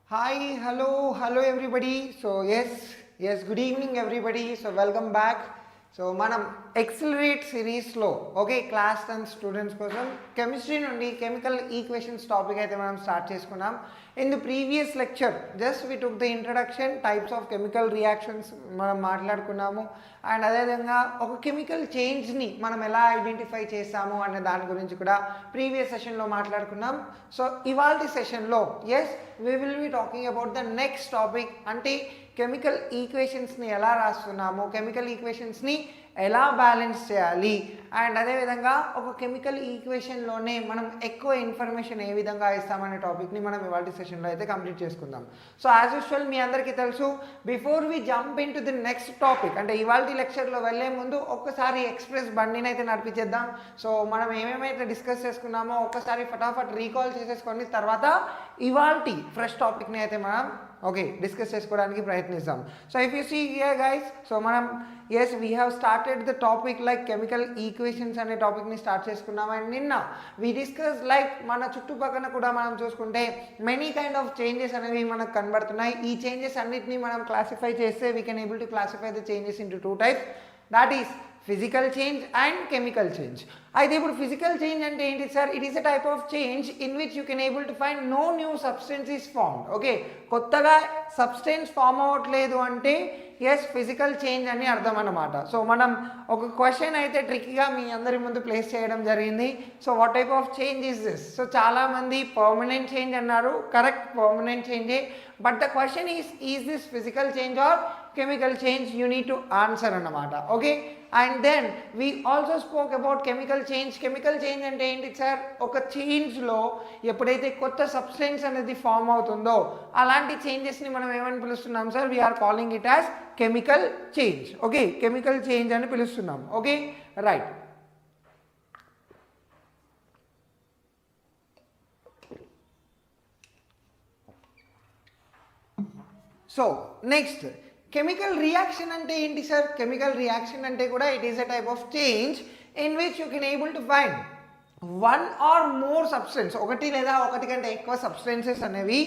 Hi, hello everybody. So yes, good evening everybody. So welcome back. So మనం Xcelerate సిరీస్లో class 10 students కోసం chemistry నుండి chemical equations topic అయితే మనం start చేసుకున్నాం. In the previous lecture just we took the introduction, types of chemical reactions మనం మాట్లాడుకున్నాము. And అదేవిధంగా ఒక కెమికల్ చేంజ్ని మనం ఎలా ఐడెంటిఫై చేస్తాము అనే దాని గురించి కూడా ప్రీవియస్ సెషన్లో మాట్లాడుకున్నాం. సో ఇవాల్టి సెషన్లో we will be talking about the next topic, అంటే కెమికల్ ఈక్వేషన్స్ని ఎలా రాస్తున్నాము, కెమికల్ ఈక్వేషన్స్ని ఎలా బ్యాలెన్స్ చేయాలి, అండ్ అదేవిధంగా ఒక కెమికల్ ఈక్వేషన్లోనే మనం ఎక్కువ ఇన్ఫర్మేషన్ ఏ విధంగా ఇస్తామనే టాపిక్ని మనం ఇవాళ సెషన్లో అయితే కంప్లీట్ చేసుకుందాం. సో యాజ్ యూజువల్ మీ అందరికీ తెలుసు, before we jump into the next topic, అంటే ఇవాళ లెక్చర్లో వెళ్ళే ముందు ఒక్కసారి ఎక్స్ప్రెస్ బండిని అయితే నడిపించేద్దాం. సో మనం ఏమేమైతే డిస్కస్ చేసుకున్నామో ఒక్కసారి ఫటాఫట్ రీకాల్ చేసేసుకొని తర్వాత ఇవాల్టి ఫ్రెష్ టాపిక్ని అయితే మనం డిస్కస్ చేసుకోవడానికి ప్రయత్నిస్తాం. So if you see here guys, so మనం we have started the topic like chemical equations అనే టాపిక్ని స్టార్ట్ చేసుకున్నాం. అండ్ నిన్న వీ డిస్కస్ లైక్ మన చుట్టుపక్కల కూడా మనం చూసుకుంటే మెనీ కైండ్ ఆఫ్ చేంజెస్ అనేవి మనకు కనబడుతున్నాయి. ఈ చేంజెస్ అన్నిటిని మనం క్లాసిఫై చేస్తే we can able to classify the changes into two types, that is physical change and chemical change. అయితే ఇప్పుడు ఫిజికల్ చేంజ్ అంటే ఏంటి sir? It is a type of change in which you can able to find no new substance is formed. కొత్తగా substance form అవ్వట్లేదు అంటే physical change అని అర్థం అన్నమాట. సో మనం ఒక క్వశ్చన్ అయితే ట్రిక్గా మీ అందరి ముందు ప్లేస్ చేయడం జరిగింది. So what type of change is this? So చాలామంది పర్మనెంట్ చేంజ్ అన్నారు. కరెక్ట్, పర్మనెంట్ చేంజే. But the question is this physical change or chemical change? You need to answer అన్నమాట. And then we also spoke about chemical change. Chemical change అంటే ఏంటి sir? ఒక చేంజ్లో ఎప్పుడైతే కొత్త substance అనేది ఫామ్ అవుతుందో అలాంటి చేంజెస్ని మనం ఏమని పిలుస్తున్నాం sir? We are calling it as chemical change. Chemical change అని పిలుస్తున్నాం. Right. So next, chemical reaction అంటే ఏంటి సార్? కెమికల్ రియాక్షన్ అంటే కూడా it is a type of change in which you can able to find one or more substance, ఒకటి లేదా ఒకటి కంటే ఎక్కువ సబ్స్టెన్సెస్ అనేవి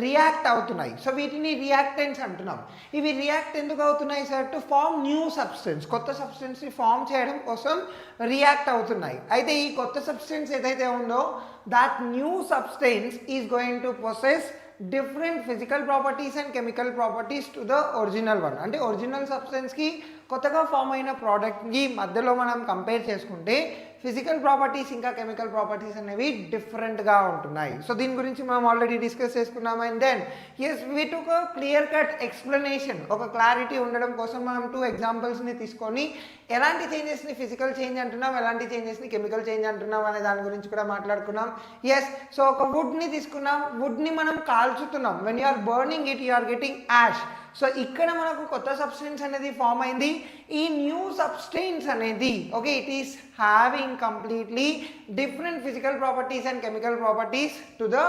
రియాక్ట్ అవుతున్నాయి. సో వీటిని రియాక్టెంట్స్ అంటున్నాం. ఇవి రియాక్ట్ ఎందుకు అవుతున్నాయి sir? To form new substance, కొత్త సబ్స్టెన్స్ని ఫార్మ్ చేయడం కోసం రియాక్ట్ అవుతున్నాయి. అయితే ఈ కొత్త సబ్స్టెన్స్ ఏదైతే ఉందో that new substance is going to possess different physical properties and chemical properties to the original one. అంటే ఒరిజినల్ సబ్స్టెన్స్కి కొత్తగా ఫామ్ అయిన ప్రోడక్ట్కి మధ్యలో మనం కంపేర్ చేసుకుంటే ఫిజికల్ ప్రాపర్టీస్ ఇంకా కెమికల్ ప్రాపర్టీస్ అనేవి డిఫరెంట్గా ఉంటున్నాయి. సో దీని గురించి మనం ఆల్రెడీ డిస్కస్ చేసుకున్నాం. And then we took a clear cut explanation, ఒక క్లారిటీ ఉండడం కోసం మనం 2 ఎగ్జాంపుల్స్ని తీసుకొని ఎలాంటి చేంజెస్ని ఫిజికల్ చేంజ్ అంటున్నాం, ఎలాంటి చేంజెస్ని కెమికల్ చేంజ్ అంటున్నాం అనే దాని గురించి కూడా మాట్లాడుకున్నాం. సో ఒక వుడ్ని తీసుకున్నాం. వుడ్ని మనం కాల్చుతున్నాం. When you are burning it you are getting ash. So ఇక్కడ మనకు కొత్త సబ్స్టెన్స్ అనేది ఫామ్ అయింది. ఈ న్యూ సబ్స్టెన్స్ అనేది it is having completely different physical properties and chemical properties to the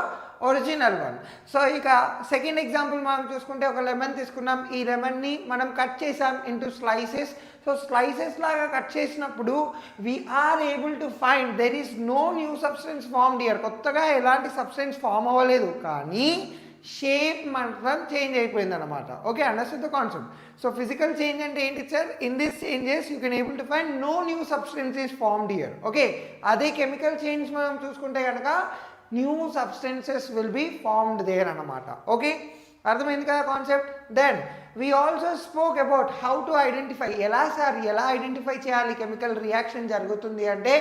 original one. So ఇక సెకండ్ ఎగ్జాంపుల్ మనం చూసుకుంటే ఒక లెమన్ తీసుకున్నాం. ఈ లెమన్ని మనం కట్ చేసాం ఇంటూ స్లైసెస్. సో స్లైసెస్ లాగా కట్ చేసినప్పుడు we are able to find there is no new substance formed here. కొత్తగా ఎలాంటి సబ్స్టెన్స్ ఫామ్ అవ్వలేదు, కానీ షేప్ మాత్రం చేంజ్ అయిపోయింది అనమాట. Understand the concept. So physical change అంటే ఏంటి sir? In this changes you can able to find no new substance is formed here. అదే కెమికల్ చేంజ్ మనం చూసుకుంటే కనుక new substances will be formed there అనమాట. అర్థమైంది కదా concept? Then we also spoke about how to identify. ఎలా identify చేయాలి chemical reaction జరుగుతుంది అంటే,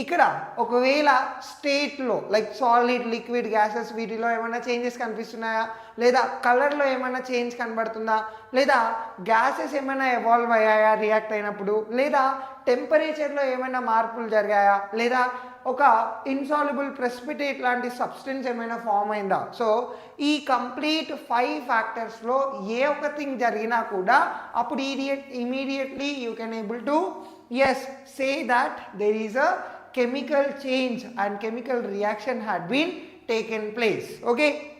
ఇక్కడ ఒకవేళ స్టేట్లో లైక్ సాలిడ్, లిక్విడ్, గ్యాసెస్ వీటిలో ఏమైనా చేంజెస్ కనిపిస్తున్నాయా, లేదా కలర్లో ఏమైనా చేంజ్ కనబడుతుందా, లేదా గ్యాసెస్ ఏమైనా ఎవాల్వ్ అయ్యాయా రియాక్ట్ అయినప్పుడు, లేదా టెంపరేచర్లో ఏమైనా మార్పులు జరిగాయా, లేదా ఒక ఇన్సాల్యుబుల్ ప్రెసిపిటేట్ లాంటి సబ్స్టెన్స్ ఏమైనా ఫామ్ అయిందా. సో ఈ కంప్లీట్ 5 ఫ్యాక్టర్స్లో ఏ ఒక థింగ్ జరిగినా కూడా అప్పుడు immediately you can able to say that there is a chemical change and chemical reaction had been taken place.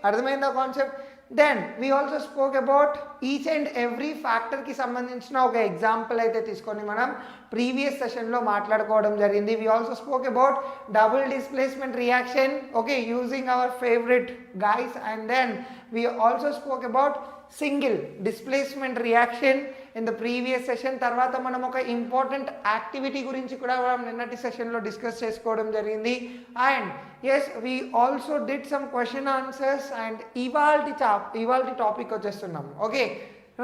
అర్థమైందా concept? Then we also spoke about each and every ఫ్యాక్టర్కి సంబంధించిన ఒక example అయితే తీసుకొని మనం ప్రీవియస్ సెషన్లో మాట్లాడుకోవడం జరిగింది. We also spoke about double displacement reaction, okay, using our favourite guys. And then we also spoke about single displacement reaction in the previous session. తర్వాత మనం ఒక ఇంపార్టెంట్ యాక్టివిటీ గురించి కూడా మనం నిన్నటి సెషన్లో డిస్కస్ చేసుకోవడం జరిగింది. And yes we also did some question answers. And ఇవాళ టాపిక్ వచ్చేస్తున్నాం. Okay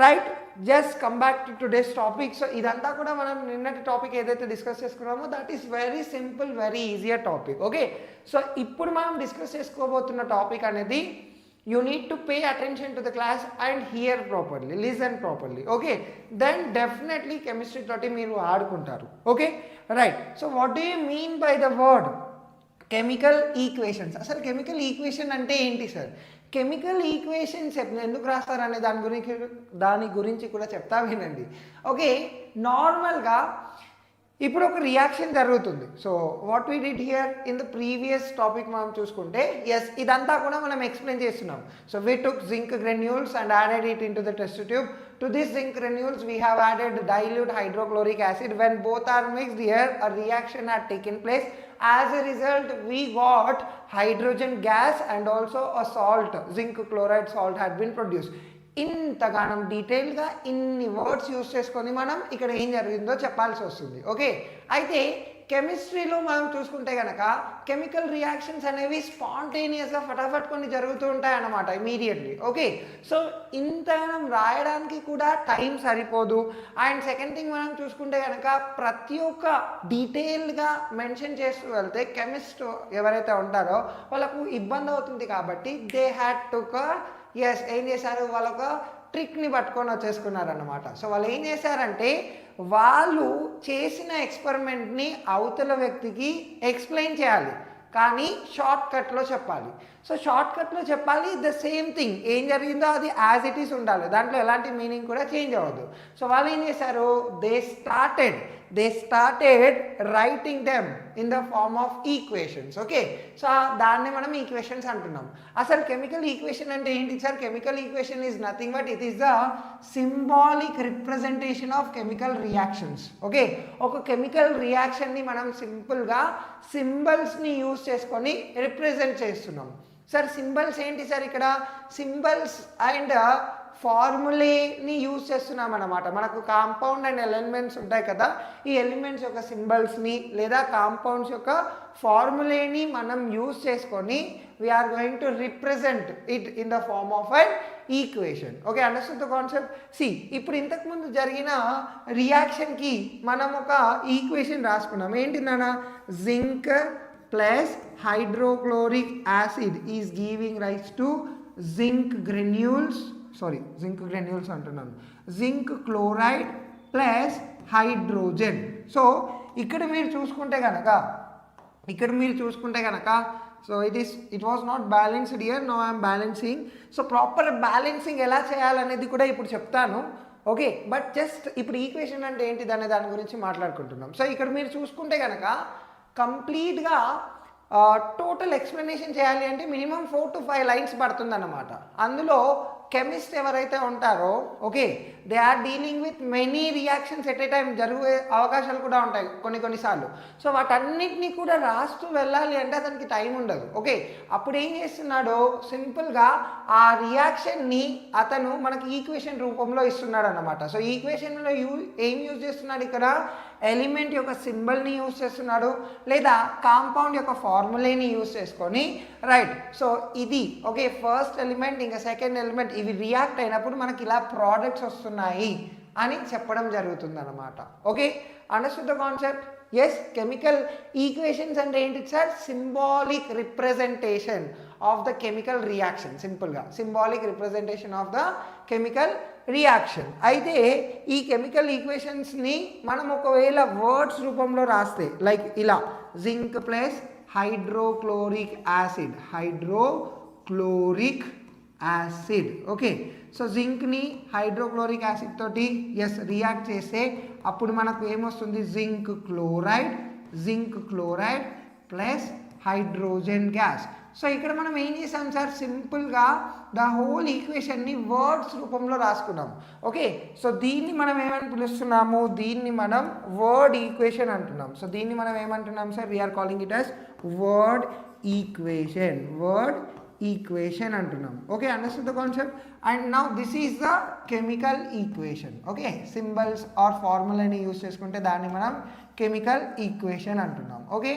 right, just come back to today's topic. So ఇదంతా కూడా మనం నిన్నటి టాపిక్ ఏదైతే డిస్కస్ చేసుకున్నామో that is very simple, very easier topic. Okay, so ఇప్పుడు మనం డిస్కస్ చేసుకోబోతున్న టాపిక్ అనేది you need to pay attention to the class and hear properly, listen properly. Okay, then definitely chemistry toti meeru aadukuntaru. Okay, right. So what do you mean by the word chemical equations? Asalu chemical equation ante enti sir? Chemical equations ఎందుకు రాస్తారనే దాని గురించి కూడా చెప్తా వినండి. Okay, నార్మల్గా ఇప్పుడు ఒక reaction జరుగుతుంది. So what we did here in the previous topic మనం చూసుకుంటే, ఎస్ ఇదంతా కూడా మనం ఎక్స్ప్లెయిన్ చేస్తున్నాం. So we took zinc granules and added it in to the test tube. To this zinc granules we have added dilute hydrochloric acid. When both are mixed here, a reaction had taken place. As a result, we got hydrogen gas and also a salt, zinc chloride salt had been produced. ఇంతగానం డీటెయిల్గా ఇన్ని words use చేసుకొని మనం ఇక్కడ ఏం జరిగిందో చెప్పాల్సి వస్తుంది. ఓకే, అయితే కెమిస్ట్రీలో మనం చూసుకుంటే కనుక కెమికల్ రియాక్షన్స్ అనేవి స్పాంటేనియస్గా ఫటాఫట్ కొన్ని జరుగుతూ ఉంటాయి అన్నమాట ఇమీడియట్లీ. ఓకే, సో ఇంతగానం రాయడానికి కూడా టైం సరిపోదు. అండ్ సెకండ్ థింగ్ మనం చూసుకుంటే కనుక ప్రతి ఒక్క డీటెయిల్గా మెన్షన్ చేస్తూ వెళ్తే కెమిస్ట్ ఎవరైతే ఉంటారో వాళ్ళకు ఇబ్బంది అవుతుంది. కాబట్టి దే హ్యాడ్ టు ఎస్ ఏం చేశారు, వాళ్ళొక ట్రిక్ని పట్టుకొని వచ్చేసుకున్నారన్నమాట. సో వాళ్ళు ఏం చేశారంటే వాళ్ళు చేసిన ఎక్స్పెరిమెంట్ని అవతల వ్యక్తికి ఎక్స్ప్లెయిన్ చేయాలి, కానీ షార్ట్ కట్లో చెప్పాలి. సో షార్ట్ కట్లో చెప్పాలి, ద సేమ్ థింగ్ ఏం జరిగిందో అది యాజ్ ఇట్ ఈస్ ఉండాలి, దాంట్లో ఎలాంటి మీనింగ్ కూడా చేంజ్ అవ్వదు. సో వాళ్ళు ఏం చేశారు, they started writing them in the form of equations. Okay, so దాన్ని మనం ఈక్వేషన్స్ అంటున్నాం. అసలు కెమికల్ ఈక్వేషన్ అంటే ఏంటి sir? Chemical equation is nothing but it is the symbolic representation of chemical reactions. Okay, ఒక కెమికల్ రియాక్షన్ని మనం సింపుల్గా సింబల్స్ని యూజ్ చేసుకొని రిప్రజెంట్ చేస్తున్నాం. సార్ సింబల్స్ ఏంటి సార్? ఇక్కడ సింబల్స్ అండ్ ఫార్ములేని యూజ్ చేస్తున్నాం అన్నమాట. మనకు కాంపౌండ్ అండ్ ఎలిమెంట్స్ ఉంటాయి కదా, ఈ ఎలిమెంట్స్ యొక్క సింబల్స్ని లేదా కాంపౌండ్స్ యొక్క ఫార్ములేని మనం యూజ్ చేసుకొని we are going to represent it in the form of an equation. Okay, understand the concept. See ఇప్పుడు ఇంతకుముందు జరిగిన రియాక్షన్కి మనం ఒక ఈక్వేషన్ రాసుకున్నాం. ఏంటి నాన్న? Zinc plus hydrochloric acid is giving rise to zinc granules అంటున్నాను, zinc chloride plus hydrogen. So ఇక్కడ మీరు చూసుకుంటే కనుక so it was not balanced here, now I'm balancing. So proper balancing ఎలా చేయాలనేది కూడా ఇప్పుడు చెప్తాను. ఓకే, బట్ జస్ట్ ఇప్పుడు ఈక్వేషన్ అంటే ఏంటిది అనే దాని గురించి మాట్లాడుకుంటున్నాం. సో ఇక్కడ మీరు చూసుకుంటే కనుక కంప్లీట్గా టోటల్ ఎక్స్ప్లెనేషన్ చేయాలి అంటే మినిమం 4 to 5 లైన్స్ పడుతుంది అన్నమాట. అందులో కెమిస్ట్ ఎవరైతే ఉంటారో okay they are dealing with many reactions at a time జరిగే అవకాశాలు కూడా ఉంటాయి కొన్నిసార్లు. సో వాటన్నిటినీ కూడా రాస్తూ వెళ్ళాలి అంటే అతనికి టైం ఉండదు. ఓకే, అప్పుడు ఏం చేస్తున్నాడో సింపుల్గా ఆ రియాక్షన్ని అతను మనకి ఈక్వేషన్ రూపంలో ఇస్తున్నాడు అన్నమాట. సో ఈక్వేషన్లో ఏం యూజ్ చేస్తున్నాడు? ఇక్కడ ఎలిమెంట్ యొక్క సింబల్ని యూజ్ చేస్తున్నాడు లేదా కాంపౌండ్ యొక్క ఫార్ములేని యూజ్ చేసుకొని రైట్. సో ఇది ఓకే ఫస్ట్ ఎలిమెంట్ ఇంకా సెకండ్ ఎలిమెంట్ ఇవి రియాక్ట్ అయినప్పుడు మనకి ఇలా ప్రోడక్ట్స్ వస్తున్నాయి అని చెప్పడం జరుగుతుంది అన్నమాట. Okay, understood the concept? Yes, chemical equations అంటే ఏంటి sir? Symbolic representation of the chemical reaction. సింపుల్గా symbolic representation of the chemical reaction. అయితే ఈ కెమికల్ ఈక్వేషన్స్ని మనం ఒకవేళ వర్డ్స్ రూపంలో రాస్తే లైక్ ఇలా zinc plus hydrochloric acid. Okay, so జింక్ని హైడ్రోక్లోరిక్ యాసిడ్ తోటి ఎస్ రియాక్ట్ చేస్తే అప్పుడు మనకు ఏమొస్తుంది? Zinc chloride plus hydrogen gas. So ఇక్కడ మనం ఏం చేసాం సార్, సింపుల్గా ద హోల్ ఈక్వేషన్ని వర్డ్స్ రూపంలో రాసుకున్నాం. ఓకే, సో దీన్ని మనం ఏమని పిలుస్తున్నాము, దీన్ని మనం వర్డ్ ఈక్వేషన్ అంటున్నాం. సో దీన్ని మనం ఏమంటున్నాం sir, we are calling it as word equation, word equation అంటున్నాం. Okay, understand the concept. And now this is the chemical equation. Okay, symbols or ఫార్ములాని యూజ్ చేసుకుంటే దాన్ని మనం కెమికల్ ఈక్వేషన్ అంటున్నాం. Okay,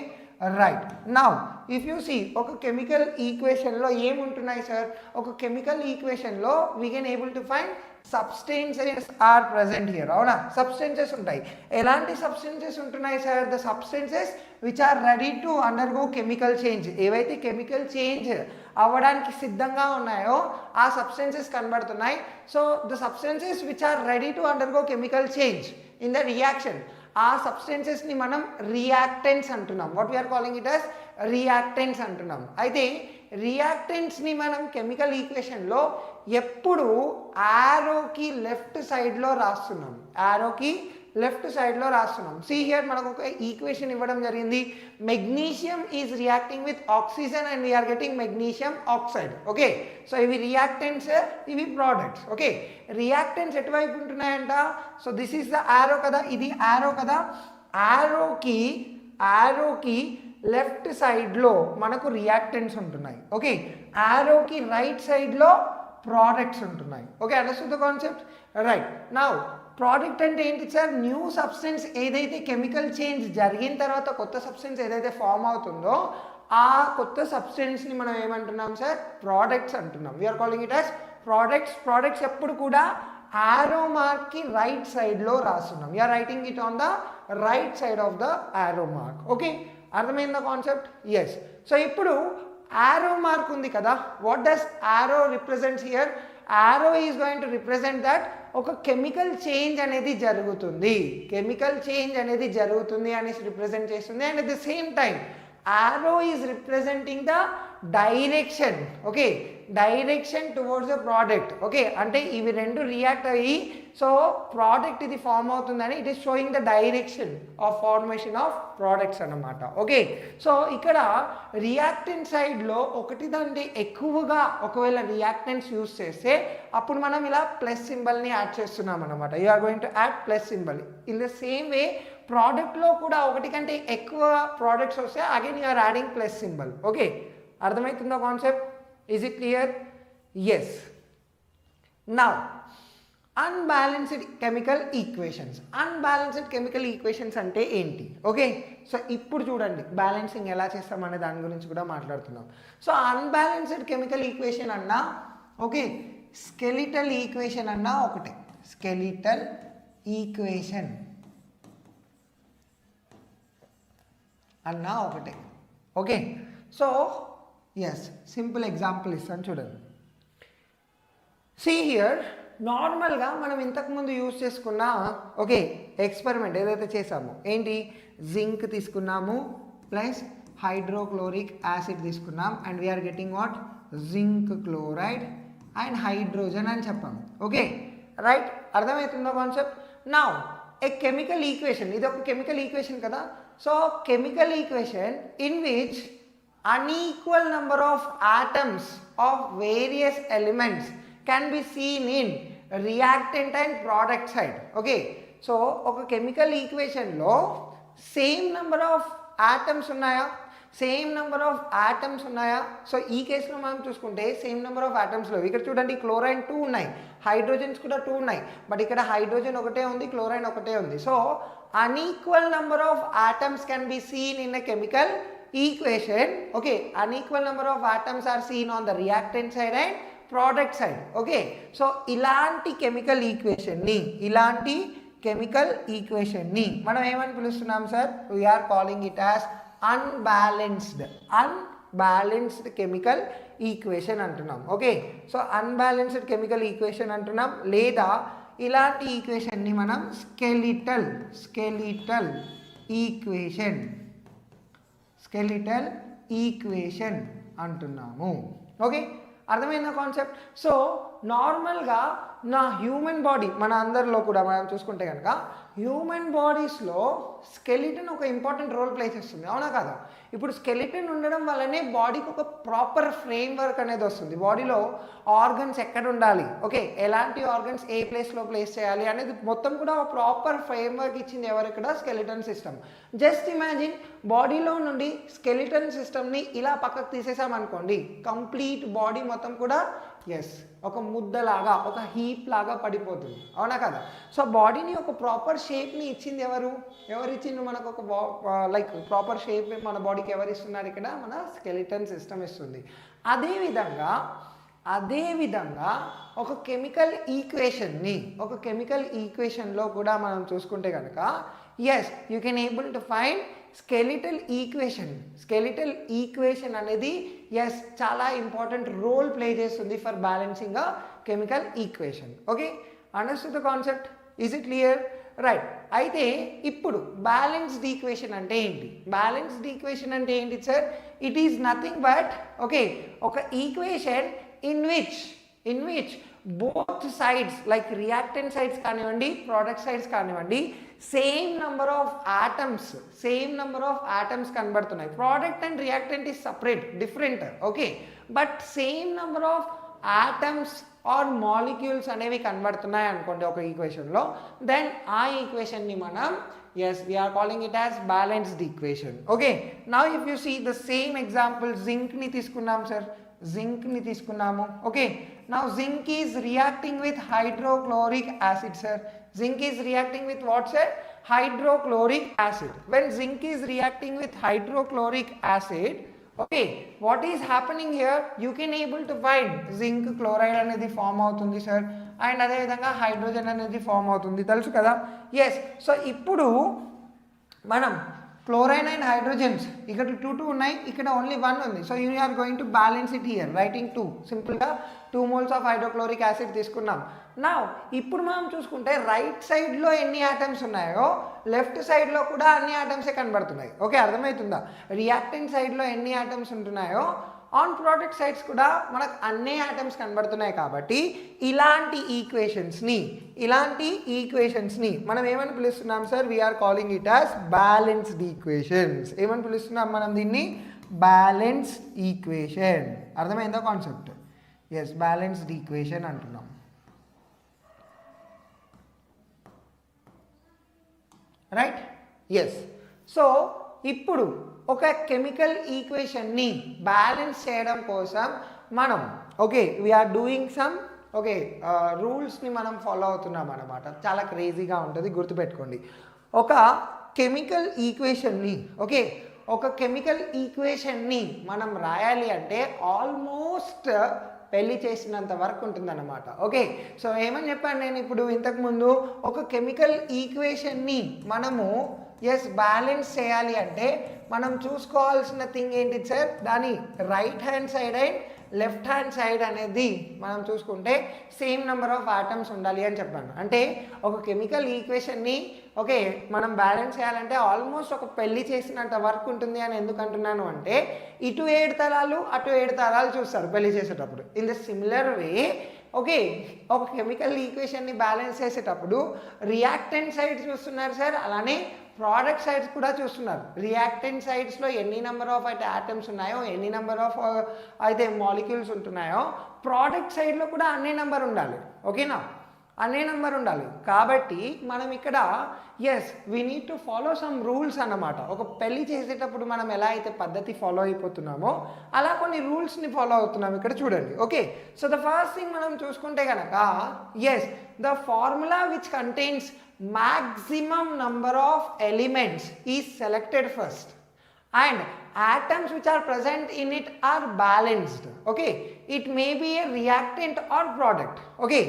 right. Now if you see ఒక chemical ఈక్వేషన్లో ఏముంటున్నాయి sir, ఒక కెమికల్ ఈక్వేషన్లో we can able to find substances are present here. అవునా, సబ్స్టెన్సెస్ ఉంటాయి. ఎలాంటి సబ్స్టెన్సెస్ ఉంటున్నాయి sir, the substances which are ready to undergo chemical change. ఏవైతే కెమికల్ చేంజ్ అవ్వడానికి సిద్ధంగా ఉన్నాయో ఆ సబ్స్టెన్సెస్ కనబడుతున్నాయి. So the substances which are ready to undergo chemical change in the reaction, ఆ సబ్స్టెన్సెస్ని మనం రియాక్టెంట్స్ అంటున్నాం. What we are calling it as reactants అంటున్నాం. అయితే రియాక్టెంట్స్ని మనం కెమికల్ ఈక్వేషన్లో ఎప్పుడు యారోకి లెఫ్ట్ సైడ్లో రాస్తున్నాం, యారోకి లెఫ్ట్ సైడ్లో రాస్తున్నాం. సి హియర్ మనకు ఒక ఈక్వేషన్ ఇవ్వడం జరిగింది, magnesium is reacting with oxygen and we are getting magnesium oxide. Okay, so ఇవి రియాక్టెంట్స్, ఇవి ప్రోడక్ట్స్. ఓకే, రియాక్టెంట్స్ ఎటువైపు ఉంటున్నాయంట, so this is the arrow కదా, ఇది యారో కదా, యారోకి లెఫ్ట్ సైడ్లో మనకు రియాక్టెంట్స్ ఉంటున్నాయి. ఓకే, యారోకి రైట్ సైడ్లో ప్రోడక్ట్స్ ఉంటున్నాయి. Okay, understand the concept. Right. Now product అంటే ఏంటి సార్, న్యూ సబ్స్టెన్స్ ఏదైతే కెమికల్ చేంజ్ జరిగిన తర్వాత కొత్త సబ్స్టెన్స్ ఏదైతే ఫామ్ అవుతుందో ఆ కొత్త సబ్స్టెన్స్ని మనం ఏమంటున్నాం సార్, ప్రోడక్ట్స్ అంటున్నాం. We are calling it as products. Products ఎప్పుడు కూడా యారో మార్క్కి రైట్ సైడ్లో రాస్తున్నాం. We are writing it on the right side of the arrow mark. Okay, అర్థమైందా కాన్సెప్ట్? ఎస్. సో ఇప్పుడు యారో మార్క్ ఉంది కదా, what does arrow represents here, arrow is going to represent that ఒక కెమికల్ చేంజ్ అనేది జరుగుతుంది, chemical change అనేది జరుగుతుంది అనేసి రిప్రజెంట్ చేస్తుంది. And at the same time arrow is representing the direction. Okay, direction towards the product. Okay, అంటే ఇవి రెండు రియాక్ట్ అయ్యి సో ప్రోడక్ట్ ఇది ఫామ్ అవుతుందని it is showing the direction of formation of products అన్నమాట. ఓకే, సో ఇక్కడ reactant సైడ్లో ఒకటి దాంట్లో ఎక్కువగా ఒకవేళ రియాక్టెంట్స్ యూస్ చేస్తే అప్పుడు మనం ఇలా ప్లస్ సింబల్ని యాడ్ చేస్తున్నాం అనమాట. You are going to add plus symbol. In the same way ప్రోడక్ట్లో కూడా ఒకటి కంటే ఎక్కువ ప్రోడక్ట్స్ వస్తే again you are adding plus symbol. Okay, అర్థమవుతుందా concept? Is it clear? Yes. Now unbalanced chemical equations. Unbalanced chemical equations అంటే ఏంటి? Okay, so ఇప్పుడు చూడండి బ్యాలెన్సింగ్ ఎలా చేస్తామనే దాని గురించి కూడా మాట్లాడుతున్నాం. సో అన్బ్యాలెన్స్డ్ కెమికల్ ఈక్వేషన్ అన్నా ఓకే, స్కెలిటల్ ఈక్వేషన్ అన్నా ఒకటే, స్కెలిటల్ ఈక్వేషన్ అన్నా ఒకటే. Okay, so yes, simple example ఇస్తాను చూడండి. సీ హియర్, నార్మల్గా మనం ఇంతకుముందు యూజ్ చేసుకున్న ఓకే ఎక్స్పెరిమెంట్ ఏదైతే చేసామో ఏంటి, జింక్ తీసుకున్నాము ప్లస్ హైడ్రోక్లోరిక్ యాసిడ్ తీసుకున్నాం and we are getting what, zinc chloride and hydrogen అని చెప్పాము. ఓకే, రైట్, అర్థమవుతుందో concept? Now a chemical equation, ఇది ఒక కెమికల్ ఈక్వేషన్ కదా. So chemical equation in which unequal number of atoms of various elements can be seen in reactant and product side. Okay, so ఒక chemical ఈక్వేషన్లో same number of atoms ఉన్నాయా, same number of atoms ఉన్నాయా? So ఈ కేసులో మనం చూసుకుంటే same number of ఆటమ్స్లో ఇక్కడ చూడండి క్లోరైన్ 2 ఉన్నాయి, హైడ్రోజన్స్ కూడా 2 ఉన్నాయి, బట్ ఇక్కడ హైడ్రోజన్ ఒకటే ఉంది, క్లోరైన్ ఒకటే ఉంది. So unequal number of atoms can be scene in a chemical equation. Okay, unequal number of atoms are seen on the reactant side and product side. Okay, so ఇలాంటి chemical equation ని మనం ఏమని పిలుస్తున్నాం sir, we are calling it as unbalanced chemical equation అంటున్నాం. Okay, so unbalanced chemical equation అంటున్నాం, లేదా ఇలాంటి ఈక్వేషన్ని మనం స్కెలిటల్ ఈక్వేషన్ అంటున్నాము. ఓకే, అర్థమైందా కాన్సెప్ట్? సో నార్మల్గా నా హ్యూమన్ బాడీ మన అందరిలో కూడా మనం చూసుకుంటే కనుక హ్యూమన్ బాడీస్లో స్కెలిటన్ ఒక ఇంపార్టెంట్ రోల్ ప్లే చేస్తుంది, అవునా కదా? ఇప్పుడు స్కెలిటన్ ఉండడం వల్లనే బాడీకి ఒక ప్రాపర్ ఫ్రేమ్ వర్క్ అనేది వస్తుంది. బాడీలో ఆర్గన్స్ ఎక్కడ ఉండాలి, ఓకే, ఎలాంటి ఆర్గన్స్ ఏ ప్లేస్లో ప్లేస్ చేయాలి అనేది మొత్తం కూడా ప్రాపర్ ఫ్రేమ్ వర్క్ ఇచ్చింది ఎవరు ఇక్కడ? Skeleton system. జస్ట్ ఇమాజిన్ బాడీలో నుండి స్కెలిటన్ సిస్టమ్ని ఇలా పక్కకు తీసేసామనుకోండి, కంప్లీట్ బాడీ మొత్తం కూడా ఒక ముద్దలాగా, ఒక హీప్ లాగా పడిపోతుంది, అవునా కదా? సో బాడీని ఒక ప్రాపర్ షేప్ని ఇచ్చింది ఎవరు ఇచ్చిండు మనకు? ఒక లైక్ ప్రాపర్ షేప్ మన బాడీకి ఎవరు ఇస్తున్నారు ఇక్కడ? మన స్కెలిటన్ సిస్టమ్ ఇస్తుంది. అదేవిధంగా ఒక కెమికల్ ఈక్వేషన్లో కూడా మనం చూసుకుంటే కనుక you can able to find skeletal equation అనేది చాలా ఇంపార్టెంట్ రోల్ ప్లే చేస్తుంది for balancing a chemical equation. Okay, understood the concept? Is it clear? Right. అయితే ఇప్పుడు బ్యాలెన్స్డ్ ఈక్వేషన్ అంటే ఏంటి? బ్యాలెన్స్డ్ ఈక్వేషన్ అంటే ఏంటి sir? It is nothing but ఒక equation in which both sides like reactant sides కానివ్వండి, product sides కానివ్వండి, same number of atoms కనబడుతున్నాయి. Product and reactant is separate, different, okay, but same number of atoms or molecules అనేవి కనబడుతున్నాయి అనుకోండి ఒక ఈక్వేషన్లో, then ఆ ఈక్వేషన్ని మనం we are calling it as balanced equation. Okay, now if you see the same example, zinc ni తీసుకున్నాం sir, okay, now zinc is reacting with hydrochloric acid sir. Zinc is reacting with what sir? Hydrochloric acid. When zinc is reacting with hydrochloric acid, okay, what is happening here? You can able to find zinc chloride అనేది form అవుతుంది sir, and అదేవిధంగా hydrogen అనేది form అవుతుంది, తెలుసు కదా? So ఇప్పుడు మనం chlorine and hydrogens ఇక్కడ 2 ఉన్నాయి, ఇక్కడ ఓన్లీ 1 ఉంది. So you are going to balance it here, writing 2. సింపుల్గా 2 moles ఆఫ్ హైడ్రోక్లోరిక్ యాసిడ్ తీసుకున్నాం. నా ఇప్పుడు మనం చూసుకుంటే రైట్ సైడ్లో ఎన్ని ఆటమ్స్ ఉన్నాయో లెఫ్ట్ సైడ్లో కూడా అన్ని ఆటమ్సే కనబడుతున్నాయి. ఓకే, అర్థమవుతుందా? రియాక్టెంట్ సైడ్లో ఎన్ని ఆటమ్స్ ఉంటున్నాయో ఆన్ ప్రోడక్ట్ సైడ్స్ కూడా మనకు అన్ని ఆటమ్స్ కనబడుతున్నాయి. కాబట్టి ఇలాంటి ఈక్వేషన్స్ని మనం ఏమని పిలుస్తున్నాం sir? We are calling it as balanced equations. ఏమని పిలుస్తున్నాం మనం దీన్ని? Balanced equation. అర్థమైందా కాన్సెప్ట్? బ్యాలెన్స్డ్ ఈక్వేషన్ అంటున్నాం. రైట్? సో ఇప్పుడు ఒక కెమికల్ ఈక్వేషన్ని బ్యాలెన్స్ చేయడం కోసం మనం వీఆర్ డూయింగ్ సమ్ రూల్స్ని మనం ఫాలో అవుతున్నాం అన్నమాట. చాలా క్రేజీగా ఉంటుంది, గుర్తుపెట్టుకోండి. ఒక కెమికల్ ఈక్వేషన్ని మనం రాయాలి అంటే ఆల్మోస్ట్ పెళ్లి చేసినంత వరకు ఉంటుందన్నమాట. ఓకే, సో ఏమని చెప్పాను నేను ఇప్పుడు ఇంతకుముందు? ఒక కెమికల్ ఈక్వేషన్ని మనము బ్యాలెన్స్ చేయాలి అంటే మనం చూసుకోవాల్సిన థింగ్ ఏంటి సార్? దాని right hand side and left hand side అనేది మనం చూసుకుంటే సేమ్ నెంబర్ ఆఫ్ ఆటమ్స్ ఉండాలి అని చెప్పాను. అంటే ఒక కెమికల్ ఈక్వేషన్ని మనం బ్యాలెన్స్ చేయాలంటే ఆల్మోస్ట్ ఒక పెళ్లి చేసినంత వర్క్ ఉంటుంది అని ఎందుకు అంటున్నాను అంటే, ఇటు 7 తరాలు అటు 7 తరాలు చూస్తారు పెళ్లి చేసేటప్పుడు. ఇన్ ద సిమిలర్ వే ఒక కెమికల్ ఈక్వేషన్ని బ్యాలెన్స్ చేసేటప్పుడు రియాక్టెంట్ సైడ్ చూస్తున్నారు సార్, అలానే ప్రోడక్ట్ సైడ్స్ కూడా చూస్తున్నారు. రియాక్టెంట్ సైడ్స్లో ఎన్ని నెంబర్ ఆఫ్ అయితే ఆటమ్స్ ఉన్నాయో, ఎన్ని నెంబర్ ఆఫ్ అయితే మాలిక్యూల్స్ ఉంటున్నాయో, ప్రోడక్ట్ సైడ్లో కూడా అన్ని నెంబర్ ఉండాలి. ఓకేనా? అనే నెంబర్ ఉండాలి. కాబట్టి మనం ఇక్కడ we need to follow some rules అన్నమాట. ఒక పెళ్లి చేసేటప్పుడు మనం ఎలా అయితే పద్ధతి ఫాలో అయిపోతున్నామో అలా కొన్ని రూల్స్ని ఫాలో అవుతున్నాం ఇక్కడ చూడండి. Okay, so the first thing మనం చూసుకుంటే కనుక the formula which contains maximum number of elements is selected first and atoms which are present in it are balanced. Okay, it may be a reactant or product. Okay,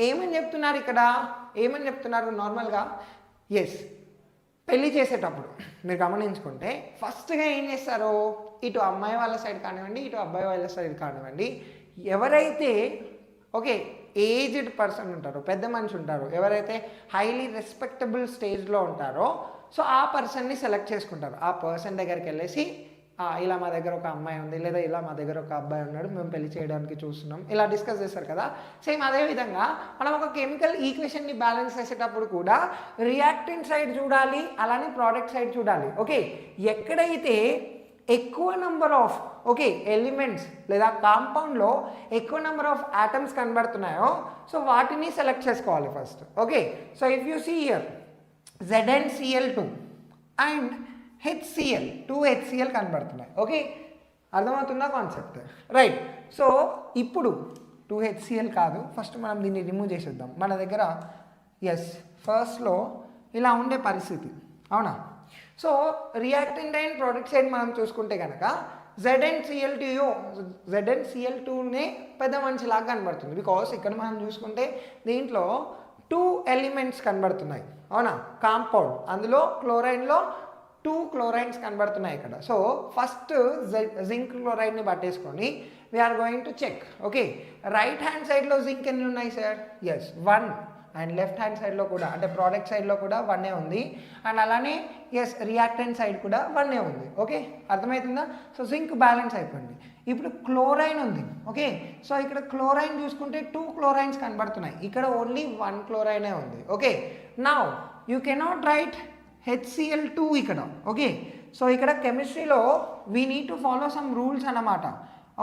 ఏమని చెప్తున్నారు ఇక్కడ? ఏమని చెప్తున్నారు నార్మల్గా? పెళ్లి చేసేటప్పుడు మీరు గమనించుకుంటే ఫస్ట్గా ఏం చేస్తారు? ఇటు అమ్మాయి వాళ్ళ సైడ్ కానివ్వండి, ఇటు అబ్బాయి వాళ్ళ సైడ్ కానివ్వండి, ఎవరైతే ఏజ్డ్ పర్సన్ ఉంటారో, పెద్ద మనిషి ఉంటారో, ఎవరైతే హైలీ రెస్పెక్టబుల్ స్టేజ్లో ఉంటారో, సో ఆ పర్సన్ని సెలెక్ట్ చేసుకుంటారు. ఆ పర్సన్ దగ్గరికి వెళ్ళేసి ఇలా మా దగ్గర ఒక అమ్మాయి ఉంది, లేదా ఇలా మా దగ్గర ఒక అబ్బాయి ఉన్నాడు, మేము పెళ్లి చేయడానికి చూస్తున్నాం, ఇలా డిస్కస్ చేస్తారు కదా. సేమ్ అదేవిధంగా మనం ఒక కెమికల్ ఈక్వేషన్ని బ్యాలెన్స్ చేసేటప్పుడు కూడా రియాక్టెంట్ సైడ్ చూడాలి, అలానే ప్రోడక్ట్ సైడ్ చూడాలి. ఓకే, ఎక్కడైతే ఎక్కువ నెంబర్ ఆఫ్ ఎలిమెంట్స్ లేదా కాంపౌండ్లో ఎక్కువ నెంబర్ ఆఫ్ ఆటమ్స్ కనబడుతున్నాయో సో వాటిని సెలెక్ట్ చేసుకోవాలి first. Okay, so if you see here ZnCl2 and HCl 2HCl కనబడుతున్నాయి. ఓకే, అర్థమవుతుందా కాన్సెప్ట్? రైట్. సో ఇప్పుడు 2HCl కాదు, ఫస్ట్ మనం దీన్ని రిమూవ్ చేసేద్దాం. మన దగ్గర ఫస్ట్లో ఇలా ఉండే పరిస్థితి, అవునా? So reactant and product side మనం చూసుకుంటే కనుక ZnCl2నే పెద్ద మనిషిలాగా కనబడుతుంది. బికాస్ ఇక్కడ మనం చూసుకుంటే దీంట్లో 2 ఎలిమెంట్స్ కనబడుతున్నాయి, అవునా? కాంపౌండ్, అందులో క్లోరైన్లో 2 క్లోరైన్స్ కనబడుతున్నాయి ఇక్కడ. సో ఫస్ట్ జింక్ క్లోరైడ్ని పట్టేసుకొని we're going to check. Okay, right hand సైడ్లో జింక్ ఎన్ని ఉన్నాయి సార్? 1. అండ్ లెఫ్ట్ హ్యాండ్ సైడ్లో కూడా అంటే ప్రోడక్ట్ సైడ్లో కూడా 1 ఉంది. అండ్ అలానే రియాక్టెంట్ సైడ్ కూడా 1 ఉంది. ఓకే, అర్థమవుతుందా? సో జింక్ బ్యాలెన్స్ అయిపోయింది. ఇప్పుడు క్లోరైన్ ఉంది. ఓకే, సో ఇక్కడ క్లోరైన్ చూసుకుంటే 2 క్లోరైన్స్ కనబడుతున్నాయి, ఇక్కడ ఓన్లీ 1 క్లోరైనే ఉంది. Okay, now you cannot right HCl2 ఇక్కడ. ఓకే, సో ఇక్కడ కెమిస్ట్రీలో we need to follow some rules అన్నమాట.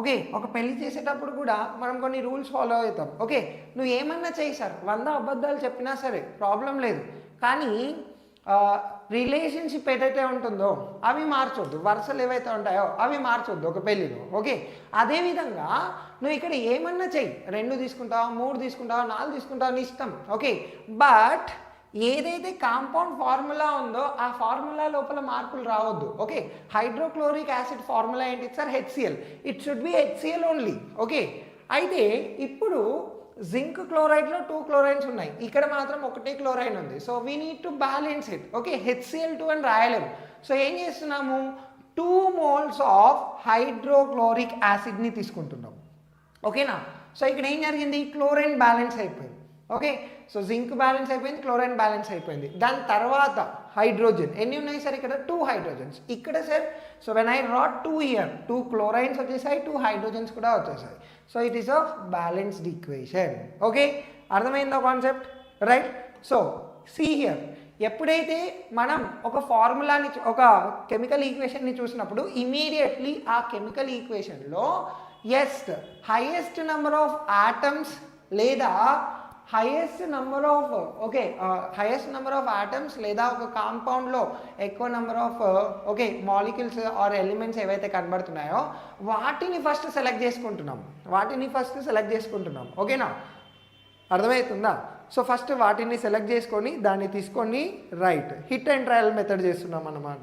ఓకే, ఒక పెళ్లి చేసేటప్పుడు కూడా మనం కొన్ని రూల్స్ ఫాలో అవుతాం. ఓకే, నువ్వు ఏమన్నా చేయి సార్, 100 అబద్ధాలు చెప్పినా సరే ప్రాబ్లం లేదు, కానీ రిలేషన్షిప్ ఏదైతే ఉంటుందో అవి మార్చొద్దు, వరుసలు ఏవైతే ఉంటాయో అవి మార్చొద్దు ఒక పెళ్ళిలో. ఓకే, అదేవిధంగా నువ్వు ఇక్కడ ఏమన్నా చెయ్యి, 2 తీసుకుంటావా, 3 తీసుకుంటావా, 4 తీసుకుంటావా, నీ ఇష్టం. ఓకే, బట్ ఏదైతే కాంపౌండ్ ఫార్ములా ఉందో ఆ ఫార్ములా లోపల మార్పులు రావద్దు. ఓకే, హైడ్రోక్లోరిక్ యాసిడ్ ఫార్ములా ఏంటి sir? HCl. It should be HCl only. Okay, అయితే ఇప్పుడు జింక్ క్లోరైడ్లో 2 క్లోరైన్స్ ఉన్నాయి, ఇక్కడ మాత్రం 1 క్లోరైన్ ఉంది. So we need to balance it. Okay, HCl2 అని రాయలేము. సో ఏం చేస్తున్నాము? 2 moles ఆఫ్ హైడ్రోక్లోరిక్ యాసిడ్ని తీసుకుంటున్నాం. ఓకేనా? సో ఇక్కడ ఏం జరిగింది? క్లోరైన్ బ్యాలెన్స్ అయిపోయింది. ఓకే, సో జింక్ బ్యాలెన్స్ అయిపోయింది, క్లోరైన్ బ్యాలెన్స్ అయిపోయింది. దాని తర్వాత హైడ్రోజన్ ఎన్ని ఉన్నాయి సార్? ఇక్కడ 2 హైడ్రోజన్స్. ఇక్కడ sir so when I wrote 2 here 2 chlorines వచ్చేసాయి, 2 హైడ్రోజన్స్ కూడా వచ్చేసాయి. So it is a balanced equation. Okay, అర్థమైందా concept? Right. So see here, ఎప్పుడైతే మనం ఒక ఫార్ములాని ఒక కెమికల్ ఈక్వేషన్ని చూసినప్పుడు ఇమీడియట్లీ ఆ కెమికల్ ఈక్వేషన్లో హైయెస్ట్ నెంబర్ ఆఫ్ ఆటమ్స్ లేదా హైయెస్ట్ నెంబర్ ఆఫ్ ఆటమ్స్ లేదా ఒక కాంపౌండ్లో ఎక్కువ number of molecules or elements ఏవైతే కనబడుతున్నాయో వాటిని ఫస్ట్ సెలెక్ట్ చేసుకుంటున్నాం. ఓకేనా, అర్థమవుతుందా? సో ఫస్ట్ వాటిని సెలెక్ట్ చేసుకొని దాన్ని తీసుకొని right hit and trial method చేస్తున్నాం అన్నమాట.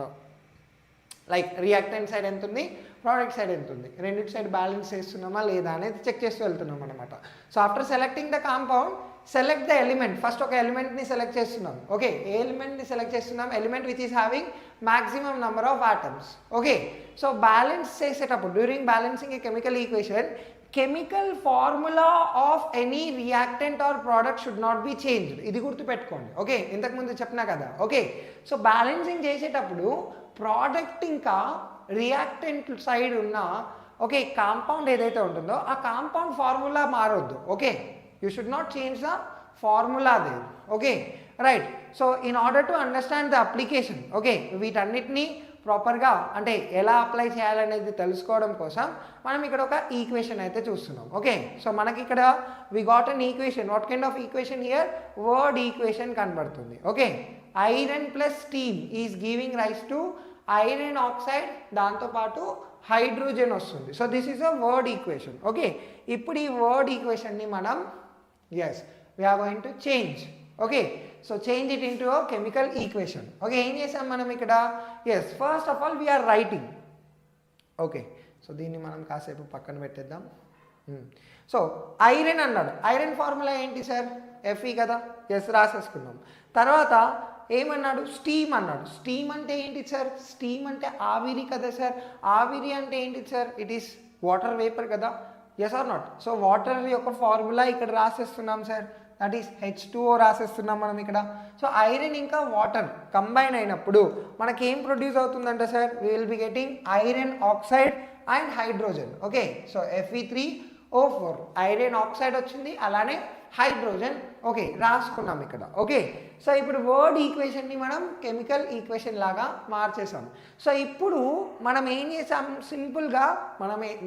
లైక్ రియాక్టెంట్ సైడ్ ఎంత ఉంది, ప్రోడక్ట్ సైడ్ ఎంత ఉంది, రెండింటి సైడ్ బ్యాలెన్స్ చేస్తున్నామా లేదా అనేది చెక్ చేస్తూ వెళ్తున్నాం అనమాట. So after selecting the compound select the element. First ఒక ఎలిమెంట్ని సెలెక్ట్ చేస్తున్నాం. ఓకే, ఏ ఎలిమెంట్ని సెలెక్ట్ చేస్తున్నాం? Element which is having maximum number of atoms. Okay, so balance చేసేటప్పుడు during balancing a chemical equation chemical formula of any reactant or product should not be changed. ఇది గుర్తుపెట్టుకోండి. Okay, ఇంతకుముందు చెప్పినా కదా. ఓకే, సో బ్యాలెన్సింగ్ చేసేటప్పుడు product ఇంకా reactant side ఉన్న compound ఏదైతే ఉంటుందో ఆ కాంపౌండ్ ఫార్ములా మారొద్దు. Okay, you should not change the formula there. Okay, right. So in order to understand the application, okay, వీటన్నిటినీ ప్రాపర్గా అంటే ఎలా అప్లై చేయాలనేది తెలుసుకోవడం కోసం మనం ఇక్కడ ఒక ఈక్వేషన్ అయితే చూస్తున్నాం. ఓకే, సో మనకి ఇక్కడ we got an equation. What kind of equation here? Word equation కనబడుతుంది. Okay, iron plus steam is giving rise to iron oxide, దాంతోపాటు హైడ్రోజన్ వస్తుంది. So this is a word equation. Okay, ఇప్పుడు ఈ word ఈక్వేషన్ని మనం we are going to change. Okay, so change it into a chemical equation. Okay, ఏం చేసాం మనం ఇక్కడ? First of all we are writing. Okay, so దీన్ని మనం కాసేపు పక్కన పెట్టేద్దాం. సో ఐరన్ అన్నాడు, ఐరన్ ఫార్ములా ఏంటి సార్? Fe కదా. రాసేసుకున్నాం. తర్వాత ఏమన్నాడు? స్టీమ్ అన్నాడు. స్టీమ్ అంటే ఏంటి సార్? స్టీమ్ అంటే ఆవిరి కదా సార్. ఆవిరి అంటే ఏంటి sir? It is water vapour కదా. Yes or not? So water యొక్క ఫార్ములా ఇక్కడ రాసేస్తున్నాం సార్. దట్ ఈస్ H2O రాసేస్తున్నాం మనం ఇక్కడ. సో ఐరన్ ఇంకా వాటర్ కంబైన్ అయినప్పుడు మనకి ఏం ప్రొడ్యూస్ అవుతుందంటే sir, we will be getting iron oxide and hydrogen. Okay, so Fe3O4 iron oxide వచ్చింది, అలానే హైడ్రోజన్. ఓకే, రాసుకున్నాం ఇక్కడ. ఓకే, సో ఇప్పుడు వర్డ్ ఈక్వేషన్ని మనం కెమికల్ ఈక్వేషన్ లాగా మార్చేసాం. సో ఇప్పుడు మనం ఏం చేసాం, సింపుల్గా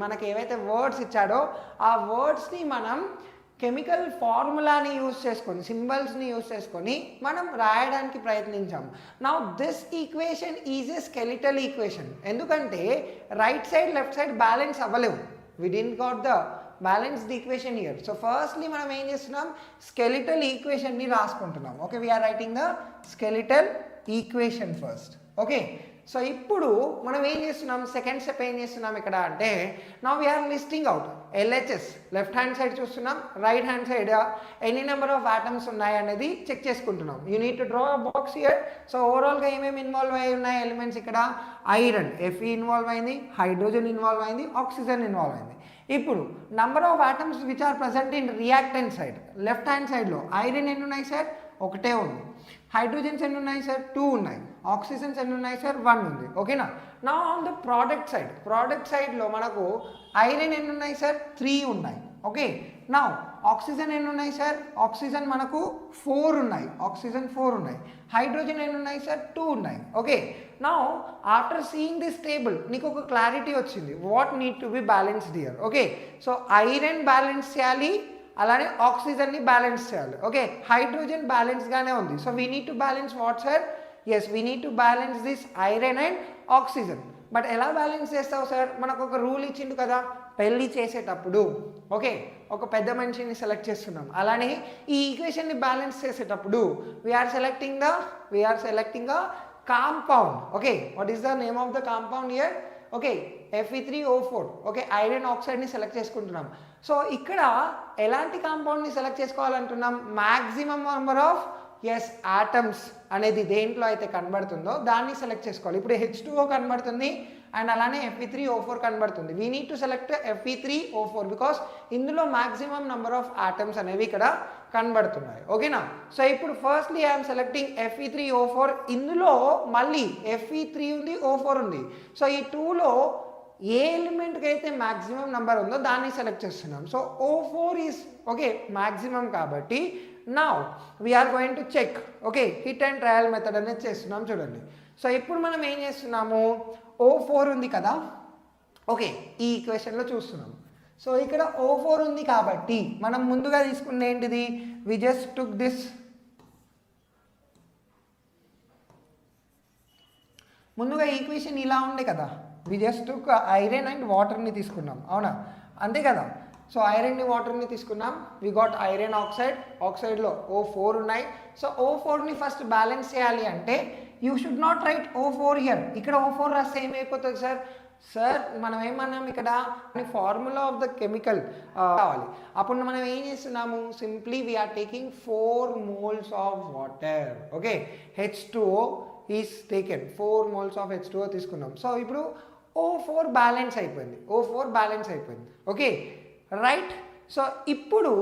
మనకి ఏవైతే వర్డ్స్ ఇచ్చాడో ఆ వర్డ్స్ని మనం కెమికల్ ఫార్ములాని యూజ్ చేసుకొని, సింబల్స్ని యూజ్ చేసుకొని మనం రాయడానికి ప్రయత్నించాం. Now this equation is a skeletal equation. ఎందుకంటే right side left side balance అవ్వలేవు. We didn't got the balanced equation here. So firstly మనం ఏం చేస్తున్నాం, స్కెలిటల్ ఈక్వేషన్ని రాసుకుంటున్నాం. Okay, we're writing the skeletal equation first. Okay, so ఇప్పుడు మనం ఏం చేస్తున్నాం, సెకండ్ స్టెప్ ఏం చేస్తున్నాం ఇక్కడ అంటే, now we are listing out LHS. Left hand side చూస్తున్నాం, రైట్ హ్యాండ్ సైడ్ ఎన్ని నెంబర్ ఆఫ్ ఆటమ్స్ ఉన్నాయి అనేది చెక్ చేసుకుంటున్నాం. You need to draw a box here. So ఓవరాల్గా ఏమేమి ఇన్వాల్వ్ అయి ఉన్నాయి ఎలిమెంట్స్ ఇక్కడ, ఐరన్ Fe ఇన్వాల్వ్ అయింది, హైడ్రోజన్ ఇన్వాల్వ్ అయింది, ఆక్సిజన్ ఇన్వాల్వ్ అయింది. ఇప్పుడు number of atoms which are present in reactant side, left hand సైడ్లో ఐరన్ ఎన్ని ఉన్నాయి సార్, ఒకటే ఉంది. హైడ్రోజన్స్ ఎన్ని ఉన్నాయి సార్, 2 ఉన్నాయి. ఆక్సిజన్స్ ఎన్ని ఉన్నాయి సార్, 1 ఉంది. ఓకేనా. నా ఆన్ ద ప్రోడక్ట్ సైడ్లో మనకు ఐరన్ ఎన్ని ఉన్నాయి సార్, 3 ఉన్నాయి. ఓకే, నా ఆక్సిజన్ ఎన్ని ఉన్నాయి సార్, ఆక్సిజన్ మనకు 4 ఉన్నాయి. ఆక్సిజన్ 4 ఉన్నాయి. హైడ్రోజన్ ఎన్ని ఉన్నాయి సార్, 2 ఉన్నాయి. ఓకే, నా ఆఫ్టర్ సీయింగ్ దిస్ టేబుల్ నీకు ఒక క్లారిటీ వచ్చింది, what need to be balanced here. Okay, so iron balance చేయాలి, అలానే ఆక్సిజన్ని బ్యాలెన్స్ చేయాలి. ఓకే, హైడ్రోజన్ బ్యాలెన్స్గానే ఉంది. So we need to balance what sir, yes we need to balance this iron and oxygen. But ఎలా balance చేస్తావు sir, మనకు ఒక రూల్ ఇచ్చిండు కదా, పెళ్ళి చేసేటప్పుడు ఓకే ఒక పెద్ద మనిషిని సెలెక్ట్ చేస్తున్నాం, అలానే ఈ ఈక్వేషన్ని బ్యాలెన్స్ చేసేటప్పుడు we're selecting a compound. Okay, what is the name of the compound here, okay Fe3O4. Okay, iron ఆక్సైడ్ని సెలెక్ట్ చేసుకుంటున్నాం. సో ఇక్కడ ఎలాంటి కాంపౌండ్ని సెలెక్ట్ చేసుకోవాలంటున్నాం, మ్యాక్సిమం నెంబర్ ఆఫ్ ఆటమ్స్ అనేది దేంట్లో అయితే కనబడుతుందో దాన్ని సెలెక్ట్ చేసుకోవాలి. ఇప్పుడు H2O కనబడుతుంది అండ్ అలానే Fe3O4 కనబడుతుంది. We need to select Fe3O4 because ఇందులో మ్యాక్సిమం నెంబర్ ఆఫ్ ఆటమ్స్ అనేవి ఇక్కడ కనబడుతున్నాయి. ఓకేనా. సో ఇప్పుడు ఫస్ట్లీ ఐఎమ్ సెలెక్టింగ్ Fe3O4. ఇందులో మళ్ళీ Fe3 ఉంది, O4 ఉంది. సో ఈ 2లో ఏ ఎలిమెంట్కి అయితే మ్యాక్సిమం నెంబర్ ఉందో దాన్ని సెలెక్ట్ చేస్తున్నాం. So O4 is okay maximum కాబట్టి now we're going to check. Okay, hit and trial method అనేది చేస్తున్నాం చూడండి. సో ఇప్పుడు మనం ఏం చేస్తున్నాము, O4 ఉంది కదా, ఓకే ఈ ఈక్వేషన్లో చూస్తున్నాం. సో ఇక్కడ O4 ఉంది కాబట్టి మనం ముందుగా తీసుకున్న ఏంటిది, వి జస్ట్ టుక్ దిస్, ముందుగా ఈక్వేషన్ ఇలా ఉండే కదా, we just took iron and వాటర్ని తీసుకున్నాం, అవునా అంతే కదా. సో ఐరన్ని వాటర్ని తీసుకున్నాం, వి గాట్ ఐరన్ ఆక్సైడ్లో O4 ఉన్నాయి. సో O4ని ఫస్ట్ బ్యాలెన్స్ చేయాలి అంటే you should not right O4 here. ఇక్కడ O4 రాస్తే ఏమైపోతుంది సార్ మనం ఏమన్నాం ఇక్కడ ఫార్ములా ఆఫ్ ద కెమికల్ కావాలి. అప్పుడు మనం ఏం చేస్తున్నాము, simply we are taking 4 moles of water. Okay, H2O is taken, 4 moles of H2O తీసుకున్నాం. సో ఇప్పుడు O4 బ్యాలెన్స్ అయిపోయింది. Okay right. సో ఇప్పుడు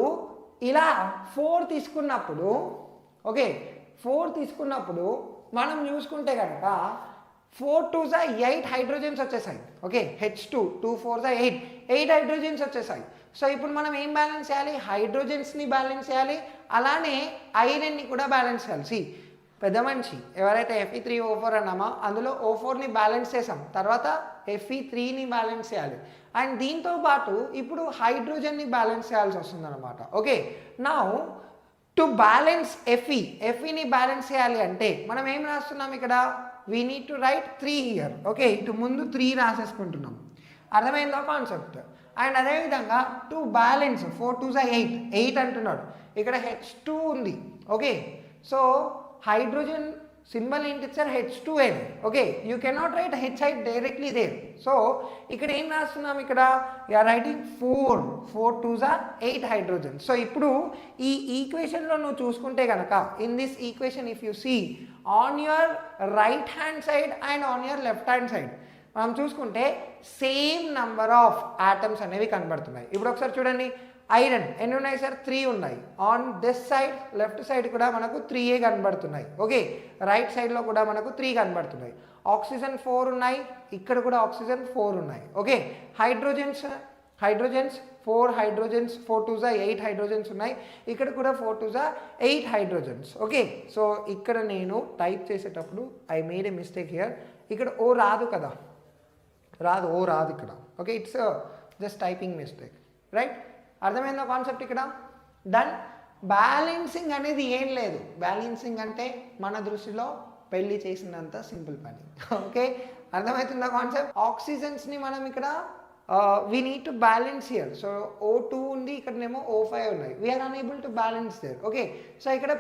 ఇలా 4 తీసుకున్నప్పుడు ఓకే 4 తీసుకున్నప్పుడు మనం చూసుకుంటే కనుక 4 2s 8 హైడ్రోజన్స్ వచ్చేసాయి. ఓకే H2 2 4s 8 హైడ్రోజన్స్ వచ్చేసాయి. సో ఇప్పుడు మనం ఏం బ్యాలెన్స్ చేయాలి, హైడ్రోజన్స్ని బ్యాలెన్స్ చేయాలి, అలానే ఐరన్ని కూడా బ్యాలెన్స్ చేయాలి. సి పెద్ద మనిషి ఎవరైతే Fe3O4 అన్నామో అందులో O4ని బ్యాలెన్స్ చేసాం, తర్వాత Fe3ని బ్యాలెన్స్ చేయాలి, అండ్ దీంతో పాటు ఇప్పుడు హైడ్రోజన్ని బ్యాలెన్స్ చేయాల్సి వస్తుంది అనమాట. ఓకే నౌ టు బ్యాలెన్స్ Feని బ్యాలెన్స్ చేయాలి అంటే మనం ఏం రాస్తున్నాం ఇక్కడ, we need to write 3 here. Okay ఇటు ముందు 3 రాసేసుకుంటున్నాం, అర్థమైందా కాన్సెప్ట్. అండ్ అదేవిధంగా టు బ్యాలెన్స్ 4 2s 8 అంటున్నాడు, ఇక్కడ H2 ఉంది. ఓకే సో హైడ్రోజన్ సింబల్ ఏంటి sir, H2N. Okay you cannot write H directly there. So ఇక్కడ ఏం రాస్తున్నాం, ఇక్కడ you're writing 4 2s 8 hydrogen. So ఇప్పుడు ఈ ఈక్వేషన్లో నువ్వు చూసుకుంటే కనుక, in this equation if you see on your right hand side and on your left hand side మనం చూసుకుంటే సేమ్ నంబర్ ఆఫ్ ఆటమ్స్ అనేవి కనబడుతున్నాయి. ఇప్పుడు ఒకసారి చూడండి, ఐరన్ ఎన్ని ఉన్నాయి సార్ 3 ఉన్నాయి. On this side left side కూడా మనకు 3 కనబడుతున్నాయి. ఓకే, రైట్ సైడ్లో కూడా మనకు 3 కనబడుతున్నాయి. ఆక్సిజన్ 4 ఉన్నాయి, ఇక్కడ కూడా ఆక్సిజన్ 4 ఉన్నాయి. ఓకే, హైడ్రోజన్స్ 4 హైడ్రోజన్స్ 4 2 జా 8 హైడ్రోజన్స్ ఉన్నాయి. ఇక్కడ కూడా 4 2 జా 8 హైడ్రోజన్స్. ఓకే, సో ఇక్కడ నేను టైప్ చేసేటప్పుడు I made A mistake here. ఇక్కడ ఓ రాదు కదా, ఓ రాదు ఇక్కడ. Okay, it's just typing mistake, right? అర్థమైందా కాన్సెప్ట్ ఇక్కడ? డన్. బ్యాలెన్సింగ్ అనేది ఏం లేదు. బ్యాలెన్సింగ్ అంటే మన దృష్టిలో పెళ్లి చేసినంత సింపుల్ పని. ఓకే, అర్థమవుతుందా కాన్సెప్ట్? ఆక్సిజన్స్ని మనం ఇక్కడ we need to balance here. So O2 ఉంది, ఇక్కడనేమో O5 ఉన్నాయి. We are unable to balance there. Okay, so ఇక్కడ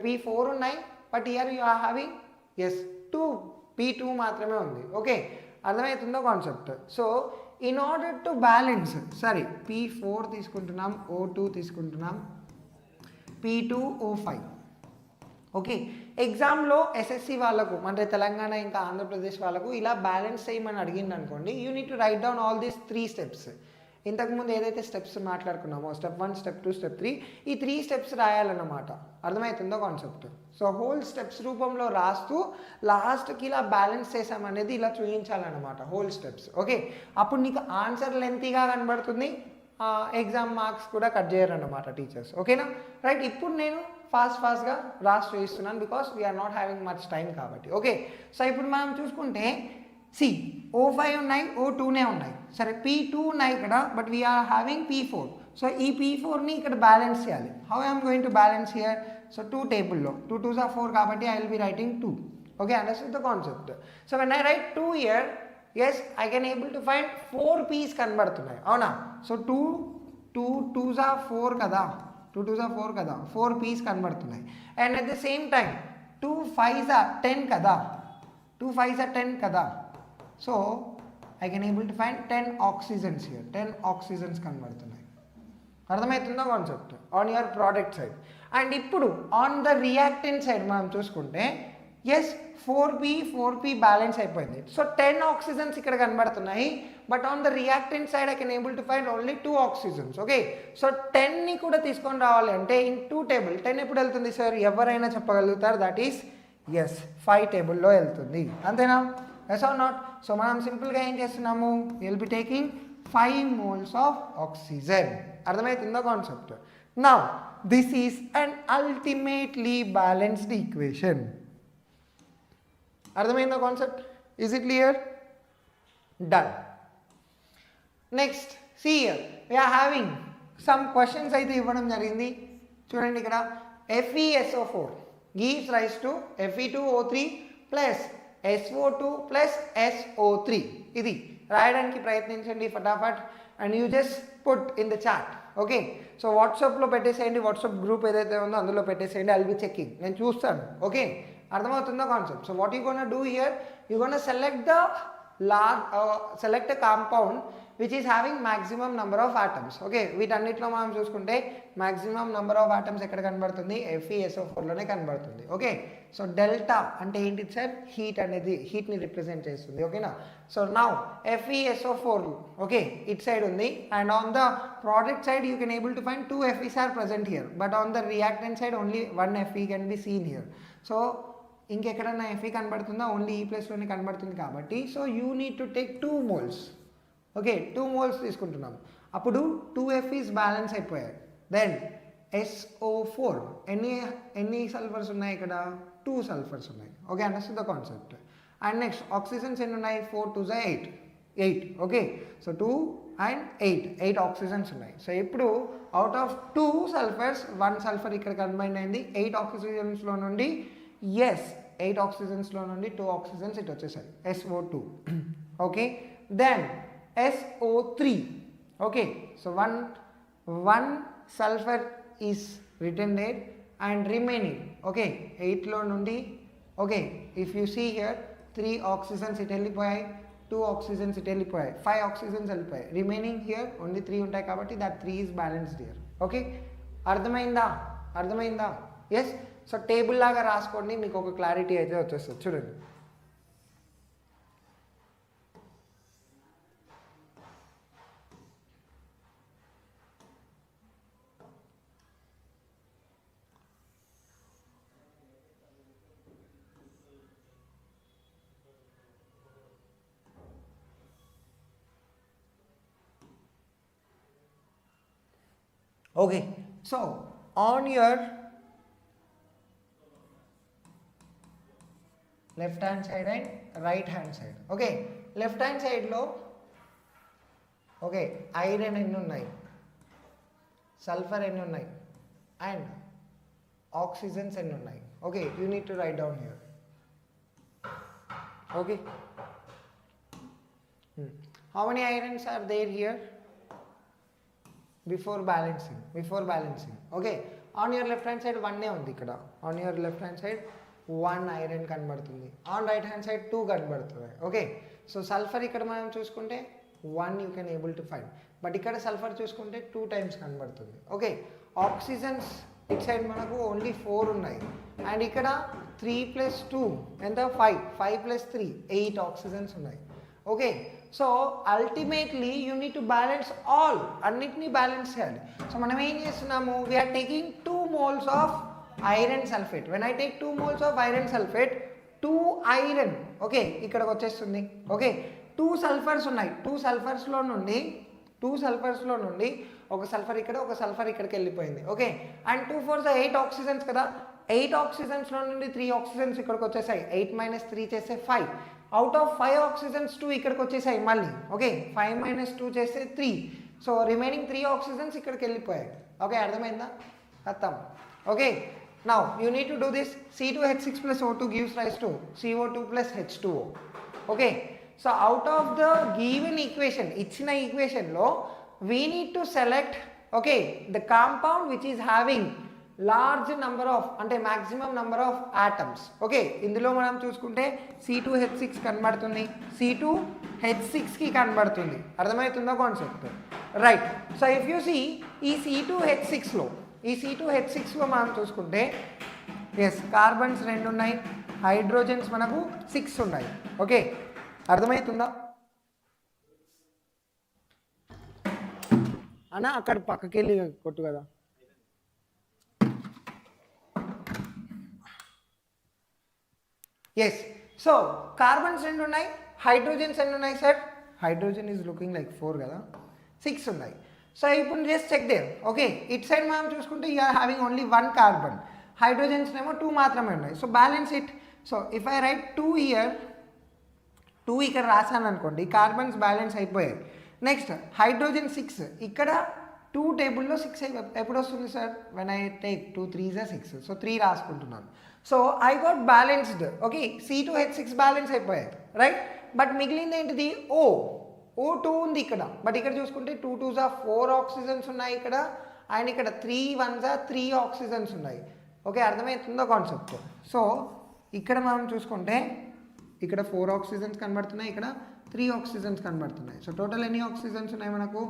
P4 ఉన్నాయి, but here you are having P2 మాత్రమే ఉంది. ఓకే, అర్థమవుతుందో concept? So in order to balance, సరే P4 తీసుకుంటున్నాం, O2 తీసుకుంటున్నాం, P2 O5. ఓకే, ఎగ్జామ్లో ఎస్ఎస్సి వాళ్ళకు అంటే తెలంగాణ ఇంకా ఆంధ్రప్రదేశ్ వాళ్ళకు ఇలా బ్యాలెన్స్ చేయమని అడిగింది అనుకోండి, you need to write down all these 3 steps. ఇంతకుముందు ఏదైతే స్టెప్స్ మాట్లాడుకున్నామో స్టెప్ 1, స్టెప్ 2, స్టెప్ 3, ఈ 3 స్టెప్స్ రాయాలన్నమాట. అర్థమవుతుందో కాన్సెప్ట్? సో హోల్ స్టెప్స్ రూపంలో రాస్తూ లాస్ట్కి ఇలా బ్యాలెన్స్ చేసామనేది ఇలా చూపించాలన్నమాట, హోల్ స్టెప్స్. ఓకే, అప్పుడు నీకు ఆన్సర్ లెంతీగా కనబడుతుంది, ఎగ్జామ్ మార్క్స్ కూడా కట్ చేయరన్నమాట టీచర్స్. ఓకేనా, రైట్? ఇప్పుడు నేను ఫాస్ట్గా రాసి చూపిస్తున్నాను because we are not having much time కాబట్టి. ఓకే, సో ఇప్పుడు మనం చూసుకుంటే O5 ఉన్నాయి, O2నే ఉన్నాయి. సరే P2 ఉన్నాయి ఇక్కడ, but we are having P4. So ఈ P4ని ఇక్కడ బ్యాలెన్స్ చేయాలి. How I'm going to balance here? So 2 టేబుల్లో 2 2 జా 4 కాబట్టి I will be writing 2. Okay, understood the concept? So when I write 2 here, yes I can able to find 4 P's కనబడుతున్నాయి, అవునా? So 2 2 జా 4 కదా, 2 2 జా 4 కదా, 4 P's కనబడుతున్నాయి. And at the same time 2 5 జా 10 కదా, 2 5 జా 10 కదా. So I can able to find 10 oxygens here, 10 oxygens కనబడుతున్నాయి. అర్థమవుతుందో concept? On your product side. And ఇప్పుడు ఆన్ ద రియాక్టెంట్ సైడ్ మనం చూసుకుంటే ఎస్ 4P బ్యాలెన్స్ అయిపోయింది. సో 10 ఆక్సిజన్స్ ఇక్కడ కనబడుతున్నాయి, but on the reactant side I can able to find only 2 oxygens. Okay, so 10ని కూడా తీసుకొని రావాలి అంటే ఇన్ 2 టేబుల్ 10 ఎప్పుడు వెళ్తుంది సార్? ఎవరైనా చెప్పగలుగుతారు? దట్ ఈస్ ఎస్ 5 టేబుల్లో వెళ్తుంది. అంతేనా? Yes or not? సో మనం సింపుల్గా ఏం చేస్తున్నాము? Will be taking 5 moles of oxygen. అర్థమవుతుందో concept? Now this is an ultimately balanced equation. అర్థమైందో concept? Is it clear? Done. Next see here we are having some questions అయితే ఇవ్వడం జరిగింది. చూడండి ఇక్కడ FeSO4 gives rise to Fe2O3 plus SO2 plus SO3. ఇది రాయడానికి ప్రయత్నించండి ఫటాఫట్. And you just put in the chat. Okay, so వాట్సాప్లో పెట్టేసేయండి, వాట్సాప్ గ్రూప్ ఏదైతే ఉందో అందులో పెట్టేసేయండి. ఐ విల్ బి చెకింగ్, నేను చూస్తాను. ఓకే, అర్థమవుతుందో concept? So what you gonna do here? You gonna select a compound which is having maximum number of atoms. Okay, వీటన్నిటిలో మనం చూసుకుంటే maximum number of atoms ఎక్కడ కనబడుతుంది? FeSO4లోనే కనబడుతుంది. ఓకే, సో డెల్టా అంటే ఏంటి సార్? హీట్ అనేది, హీట్ని రిప్రజెంట్ చేస్తుంది. ఓకేనా? So now FeSO4 okay it side ఉంది, and on the product side you can able to find 2 Fe's or present here, but on the reactant side only 1 Fe can be seen here. So ఇంకెక్కడన్నా Fe కనబడుతుందా? Only ఈ ప్లేస్లోనే కనబడుతుంది కాబట్టి so you need to take 2 moles. Okay, 2 moles తీసుకుంటున్నాం, అప్పుడు 2 Fe's balance అయిపోయాయి. Then SO4 ఎన్ని సల్ఫర్స్ ఉన్నాయి ఇక్కడ? 2 సల్ఫర్స్ ఉన్నాయి. Okay, understand the concept? And next oxygens ఎన్ని ఉన్నాయి? 4 2 జా 8. ఓకే, సో 2 and 8 ఆక్సిజన్స్ ఉన్నాయి. సో ఇప్పుడు అవుట్ ఆఫ్ 2 సల్ఫర్స్ 1 సల్ఫర్ ఇక్కడ కంబైన్ అయింది. 8 ఆక్సిజన్స్లో నుండి 8 ఆక్సిజన్స్లో నుండి 2 ఆక్సిజన్స్ ఇటు వచ్చేసాయి, SO2. Okay, then SO3. Okay, so 1 sulphur is return there and remaining okay 8లో నుండి okay if you see here 3 oxygens ఇటు వెళ్ళిపోయాయి, 2 ఆక్సిజన్స్ ఇటు వెళ్ళిపోయాయి, 5 ఆక్సిజన్స్ వెళ్ళిపోయాయి. రిమైనింగ్ హియర్ ఓన్లీ 3 ఉంటాయి కాబట్టి that 3 is balanced here. Okay, అర్థమైందా? ఎస్. సో టేబుల్ లాగా రాసుకోండి, మీకు ఒక క్లారిటీ అయితే వచ్చేస్తుంది. చూడండి, Okay, so on your left hand side and right hand side. Okay, left hand side లో ఓకే ఐరన్ ఎన్ని ఉన్నాయి, సల్ఫర్ ఎన్ని ఉన్నాయి, అండ్ ఆక్సిజన్స్ ఎన్ని ఉన్నాయి. Okay, you need to write down here. Okay, how many irons are there here before balancing. Okay, on your left hand side 1 ఉంది ఇక్కడ. On your left hand side 1 iron కనబడుతుంది, on right hand side 2 కనబడుతుంది. Okay, so sulphur ఇక్కడ మనం చూసుకుంటే 1 you can able to find, but ఇక్కడ sulphur చూసుకుంటే 2 times కనబడుతుంది. ఓకే, ఆక్సిజన్స్ ఇట్ సైడ్ మనకు ఓన్లీ 4 ఉన్నాయి, అండ్ ఇక్కడ 3 + 2 ఎంత 5 + 3 8 ఆక్సిజన్స్ ఉన్నాయి. Okay, so ultimately you need to balance all, అన్నిటినీ బ్యాలెన్స్ చేయాలి. సో మనం ఏం చేస్తున్నాము, we are taking 2 moles of iron sulphate. When I take 2 moles of iron sulphate, 2 iron okay ఇక్కడికి వచ్చేస్తుంది. ఓకే, 2 సల్ఫర్స్ ఉన్నాయి, 2 సల్ఫర్స్లో నుండి ఒక సల్ఫర్ ఇక్కడ, ఒక సల్ఫర్ ఇక్కడికి వెళ్ళిపోయింది. ఓకే, అండ్ 2 4 8 ఆక్సిజన్స్ కదా, 8 ఆక్సిజన్స్లో నుండి 3 ఆక్సిజన్స్ ఇక్కడికి వచ్చేసాయి. 8 - 3 చేస్తే 5. అవుట్ ఆఫ్ 5 ఆక్సిజన్స్ 2 ఇక్కడికి వచ్చేసాయి మళ్ళీ. ఓకే, 5 - 2 చేస్తే 3. సో రిమైనింగ్ 3 ఆక్సిజన్స్ ఇక్కడికి వెళ్ళిపోయాయి. ఓకే, అర్థమైందా? ఖతం. Okay, now you need to do this. C2H6 + O2 gives rise to CO2 + H2O. Okay, so out of the given equation, ఇచ్చిన ఈక్వేషన్లో we need to select okay the compound which is having large number of అంటే maximum number of atoms. Okay, ఇందులో మనం చూసుకుంటే C2H6 కనబడుతుంది, C2H6కి కనబడుతుంది. అర్థమవుతుందా concept? Right. So if you see ఈ C2H6లో మనం చూసుకుంటే ఎస్ కార్బన్స్ 2 ఉన్నాయి, హైడ్రోజన్స్ మనకు 6 ఉన్నాయి. ఓకే, అర్థమవుతుందా అన్న? అక్కడ పక్కకి వెళ్ళి కొట్టు కదా. ఎస్, సో కార్బన్స్ 2 ఉన్నాయి, హైడ్రోజన్స్ ఎన్ని ఉన్నాయి sir? Hydrogen is looking like 4 కదా, 6 ఉన్నాయి. సో ఇప్పుడు just check there. Okay, it side మనం చూసుకుంటే you are having only 1 carbon, hydrogens ఏమో 2 మాత్రమే ఉన్నాయి. So balance it. So if I write 2 here, 2 ఇక్కడ రాసాను అనుకోండి, కార్బన్స్ బ్యాలెన్స్ అయిపోయాయి. నెక్స్ట్ హైడ్రోజన్ 6, ఇక్కడ 2 టేబుల్లో 6 ఎప్పుడు వస్తుంది sir? When I take 2 3s 6, so 3 రాసుకుంటున్నాను. So I got balanced. Okay, C2H6 balance అయిపోయాయి రైట్, బట్ మిగిలింది ఏంటిది? O2 ఉంది ఇక్కడ, బట్ ఇక్కడ చూసుకుంటే 2 2s 4 ఆక్సిజన్స్ ఉన్నాయి ఇక్కడ, అండ్ ఇక్కడ 3 1s 3 ఆక్సిజన్స్ ఉన్నాయి. ఓకే, అర్థమవుతుందో కాన్సెప్ట్? సో ఇక్కడ మనం చూసుకుంటే ఇక్కడ 4 ఆక్సిజన్స్ కనబడుతున్నాయి, ఇక్కడ 3 ఆక్సిజన్స్ కనబడుతున్నాయి. సో టోటల్ ఎన్ని ఆక్సిజన్స్ ఉన్నాయి మనకు?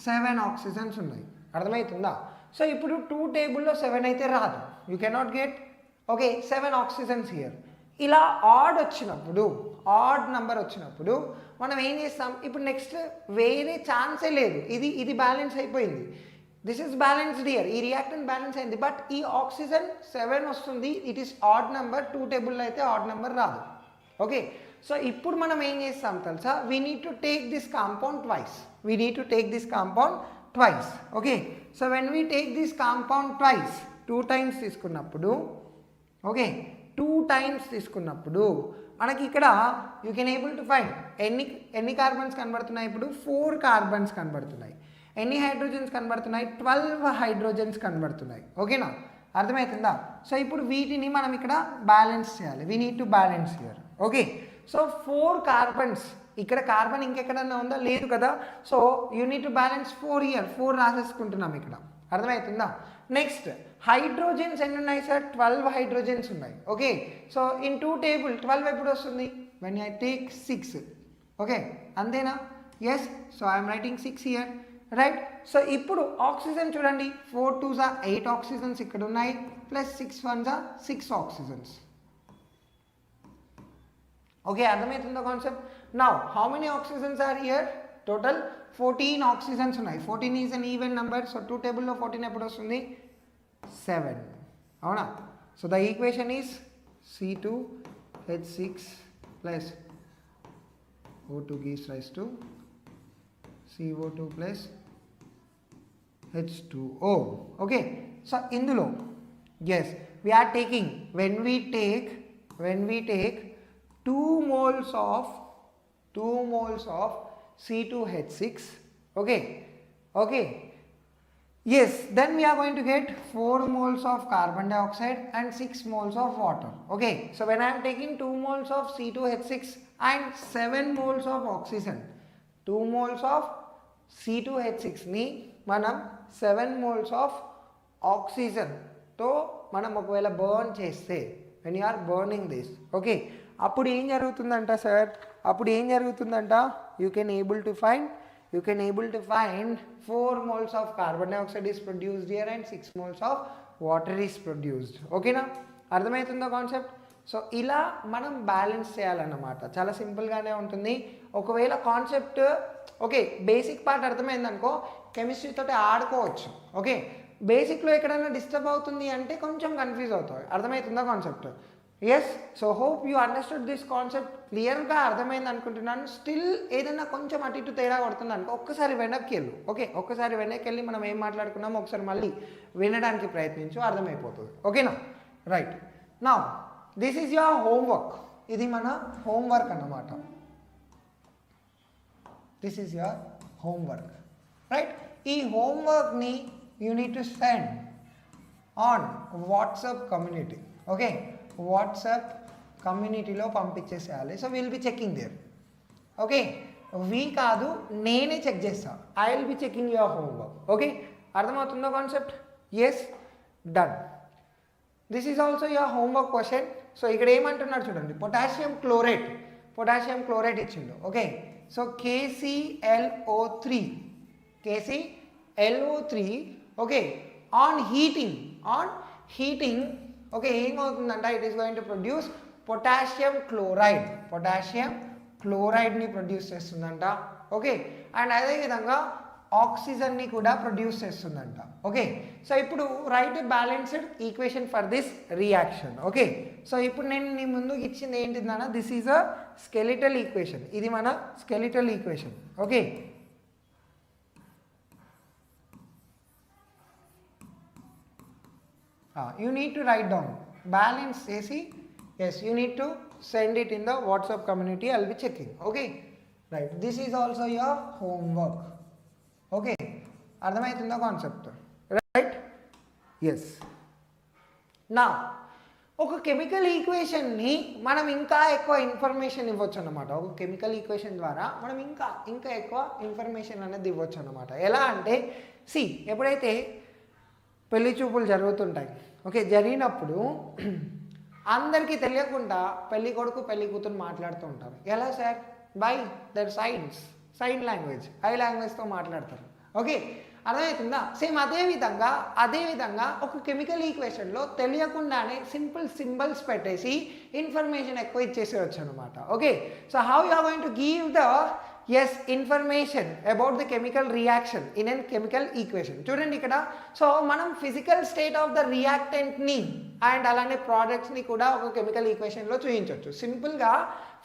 7 ఆక్సిజన్స్ ఉన్నాయి. అర్థమవుతుందా? సో ఇప్పుడు 2 టేబుల్లో 7 అయితే రాదు, you cannot get okay 7 oxygens here. ఇలా ఆడ్ నెంబర్ వచ్చినప్పుడు మనం ఏం చేస్తాం? ఇప్పుడు నెక్స్ట్ వేరే ఛాన్సే లేదు, ఇది బ్యాలెన్స్ అయిపోయింది, దిస్ ఇస్ బ్యాలెన్స్డ్ హియర్, ఈ రియాక్టెంట్ బ్యాలెన్స్ అయింది, బట్ ఈ ఆక్సిజన్ 7 వస్తుంది, ఇట్ ఈస్ ఆడ్ నెంబర్. 2 టేబుల్లో అయితే ఆడ్ నెంబర్ రాదు. ఓకే, సో ఇప్పుడు మనం ఏం చేస్తాం తెలుసా? We need to take this compound twice. Okay, so when we take this compound twice, 2 times తీసుకున్నప్పుడు ఓకే 2 టైమ్స్ తీసుకున్నప్పుడు మనకి ఇక్కడ you can able to find ఎన్ని కార్బన్స్ కనబడుతున్నాయి? ఇప్పుడు 4 కార్బన్స్ కనబడుతున్నాయి. ఎన్ని హైడ్రోజన్స్ కనబడుతున్నాయి? 12 హైడ్రోజన్స్ కనబడుతున్నాయి. ఓకేనా, అర్థమవుతుందా? సో ఇప్పుడు వీటిని మనం ఇక్కడ బ్యాలెన్స్ చేయాలి, we need to balance here. Okay, so 4 carbons, ఇక్కడ కార్బన్ ఇంకెక్కడన్నా ఉందా? లేదు కదా. So you need to balance 4 here, 4 రాసేసుకుంటున్నాం ఇక్కడ. అర్థమవుతుందా? నెక్స్ట్ హైడ్రోజన్స్ ఎన్ని ఉన్నాయి సార్? 12 హైడ్రోజన్స్ ఉన్నాయి. ఓకే, సో ఇన్ 2 టేబుల్ 12 ఎప్పుడు వస్తుంది? When I take 6. ఓకే, అంతేనా? Yes, so I'm writing 6 here right. So ఇప్పుడు ఆక్సిజన్ చూడండి, 4 2s 8 ఆక్సిజన్స్ ఇక్కడ ఉన్నాయి, ప్లస్ 6 1s 6 ఆక్సిజన్స్. ఓకే, అర్థమవుతుందో concept? Now how many oxygens are here? Total 14 oxygens ఉన్నాయి. 14 is uneven number, so 2 టేబుల్లో 14 ఎప్పుడు వస్తుంది? 7. అవునా? So the equation is C2H6 plus O2 gives rise to CO2 plus H2O. Okay, so ఇందులో yes we are taking when we take 2 moles of C2H6. Okay, yes, then we are going to get 4 moles of carbon dioxide and 6 moles of water. Okay, so when I am taking 2 moles of C2H6 and 7 moles of oxygen, 2 moles of C2H6 ni manam 7 moles of oxygen తో మనం ఒకవేళ burn చేస్తే when you are burning this, okay, అప్పుడు ఏం జరుగుతుందంట sir, అప్పుడు ఏం జరుగుతుందంట, you can able to find 4 moles of carbon dioxide is produced here and 6 moles of water is produced. ఓకేనా, అర్థమవుతుందా కాన్సెప్ట్? సో ఇలా మనం బ్యాలెన్స్ చేయాలన్నమాట. చాలా సింపుల్గానే ఉంటుంది. ఒకవేళ కాన్సెప్ట్ ఓకే బేసిక్ పార్ట్ అర్థమైందనుకో కెమిస్ట్రీ తోటి ఆడుకోవచ్చు. ఓకే, బేసిక్లో ఎక్కడైనా డిస్టర్బ్ అవుతుంది అంటే కొంచెం కన్ఫ్యూజ్ అవుతాయి. అర్థమవుతుందా concept? Yes, so hope you understood this concept. క్లియర్గా అర్థమైంది అనుకుంటున్నాను. స్టిల్ ఏదైనా కొంచెం అటు ఇటు తేడా కొడుతుంది అనుకో ఒక్కసారి వెనక్కి వెళ్ళు. ఓకే, ఒక్కసారి వెనక్కి వెళ్ళి మనం ఏం మాట్లాడుకున్నామో ఒకసారి మళ్ళీ వినడానికి ప్రయత్నించు, అర్థమైపోతుంది. ఓకేనా, right. Now this is your homework. ఇది మన హోంవర్క్ అన్నమాట. This is your homework, right. ఈ హోంవర్క్ని you need to send on WhatsApp community. Okay, WhatsApp కమ్యూనిటీలో పంపించేసేయాలి. So will be checking there. Okay, we కాదు నేనే చెక్ చేస్తా. I will be checking your homework. Okay, అర్థమవుతుందో concept? Yes, done. This is also your homework question. So ఇక్కడ ఏమంటున్నాడు చూడండి, potassium chloride ఇచ్చిండు. Okay, so KClO3 okay on heating okay ఏమవుతుందంట, it is going to produce potassium క్లోరైడ్ని produce చేస్తుందంట. Okay, and అదేవిధంగా ఆక్సిజన్ని కూడా ప్రొడ్యూస్ చేస్తుందంట. ఓకే, సో ఇప్పుడు right balanced equation for this reaction. Okay, so ఇప్పుడు నేను నీ ముందుకు ఇచ్చింది ఏంటిదన్నా, this is a skeletal equation. ఇది మన skeletal equation. Okay, you need to write down balance AC. Yes, you need to send it in the WhatsApp community. I'll be checking. Okay, right, this is also your homework. Okay, అర్థమవుతుందా concept? Right, yes. నా ఒక chemical ఈక్వేషన్ని మనం ఇంకా ఎక్కువ information ఇవ్వచ్చు అన్నమాట. ఒక కెమికల్ ఈక్వేషన్ ద్వారా మనం ఇంకా ఎక్కువ ఇన్ఫర్మేషన్ అనేది ఇవ్వచ్చు అన్నమాట. ఎలా అంటే ఎప్పుడైతే పెళ్లి చూపులు జరుగుతుంటాయి, ఓకే, జరిగినప్పుడు అందరికీ తెలియకుండా పెళ్లి కొడుకు పెళ్లి కూతురు మాట్లాడుతూ ఉంటారు. ఎలా sir? By their sign language, eye లాంగ్వేజ్తో మాట్లాడతారు. ఓకే, అర్థమవుతుందా? సేమ్ అదేవిధంగా ఒక కెమికల్ ఈక్వేషన్లో తెలియకుండానే సింపుల్ సింబల్స్ పెట్టేసి ఇన్ఫర్మేషన్ ఎక్కువ ఇచ్చేసేయచ్చు అనమాట. Okay, so how you are going to give the information about the chemical reaction in an chemical equation. చూడండి ఇక్కడ, సో మనం ఫిజికల్ స్టేట్ ఆఫ్ ద రియాక్టెంట్ని అండ్ అలానే ప్రోడక్ట్స్ని కూడా ఒక కెమికల్ ఈక్వేషన్లో చూపించవచ్చు. సింపుల్గా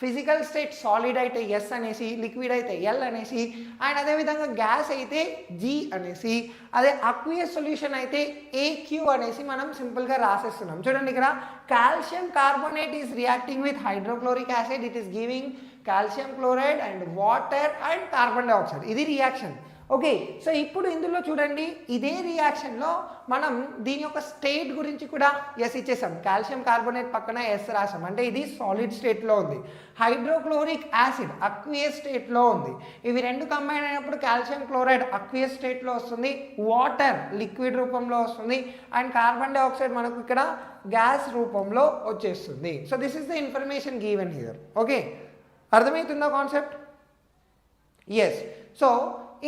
ఫిజికల్ స్టేట్ సాలిడ్ అయితే ఎస్ అనేసి, లిక్విడ్ అయితే ఎల్ అనేసి, అండ్ అదేవిధంగా గ్యాస్ అయితే జీ అనేసి, అదే అక్వియస్ సొల్యూషన్ అయితే ఏక్యూ అనేసి మనం సింపుల్గా రాసేస్తున్నాం. చూడండి ఇక్కడ, calcium carbonate is reacting with hydrochloric acid, it is giving calcium chloride and water and carbon dioxide. ఇది రియాక్షన్. ఓకే, సో ఇప్పుడు ఇందులో చూడండి, ఇదే రియాక్షన్లో మనం దీని యొక్క స్టేట్ గురించి కూడా ఎస్ ఇచ్చేసాం. కాల్షియం కార్బోనేట్ పక్కన ఎస్ రాసాం, అంటే ఇది సాలిడ్ స్టేట్లో ఉంది. హైడ్రోక్లోరిక్ యాసిడ్ అక్వియస్ స్టేట్లో ఉంది. ఇవి రెండు కంబైన్ అయినప్పుడు కాల్షియం క్లోరైడ్ అక్వియస్ స్టేట్లో వస్తుంది, వాటర్ లిక్విడ్ రూపంలో వస్తుంది, అండ్ కార్బన్ డైఆక్సైడ్ మనకు ఇక్కడ గ్యాస్ రూపంలో వచ్చేస్తుంది. So this is the information given here. Okay, అర్థమవుతుందా కాన్సెప్ట్? ఎస్. సో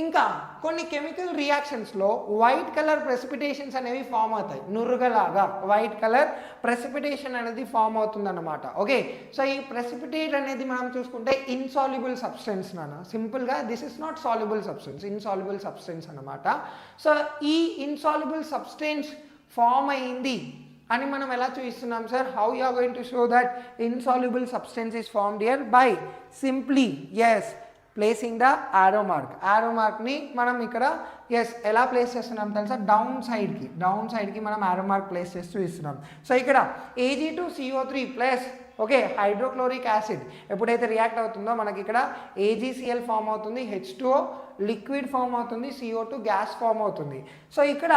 ఇంకా కొన్ని కెమికల్ రియాక్షన్స్లో వైట్ కలర్ ప్రెసిపిటేషన్స్ అనేవి ఫామ్ అవుతాయి. నురుగలాగా వైట్ కలర్ ప్రెసిపిటేషన్ అనేది ఫామ్ అవుతుందన్నమాట. ఓకే, సో ఈ ప్రెసిపిటేట్ అనేది మనం చూసుకుంటే ఇన్సాల్యుబుల్ సబ్స్టెన్స్ నాన్న. సింపుల్గా this is not soluble substance, insoluble substance అన్నమాట. సో ఈ ఇన్సాల్యుబుల్ సబ్స్టెన్స్ ఫామ్ అయింది అని మనం ఎలా చూపిస్తున్నాం sir? How you are going to show that insoluble substance is formed here? By simply placing the arrow మార్క్ని మనం ఇక్కడ ఎలా ప్లేస్ చేస్తున్నాం తెలుసా, డౌన్ సైడ్కి మనం యారో మార్క్ ప్లేస్ చేస్తూ ఇస్తున్నాం. సో ఇక్కడ Ag2CO3 plus okay hydrochloric acid ఎప్పుడైతే రియాక్ట్ అవుతుందో మనకి ఇక్కడ AgCl ఫామ్ అవుతుంది, H2O లిక్విడ్ ఫామ్ అవుతుంది, CO2 గ్యాస్ ఫామ్ అవుతుంది. సో ఇక్కడ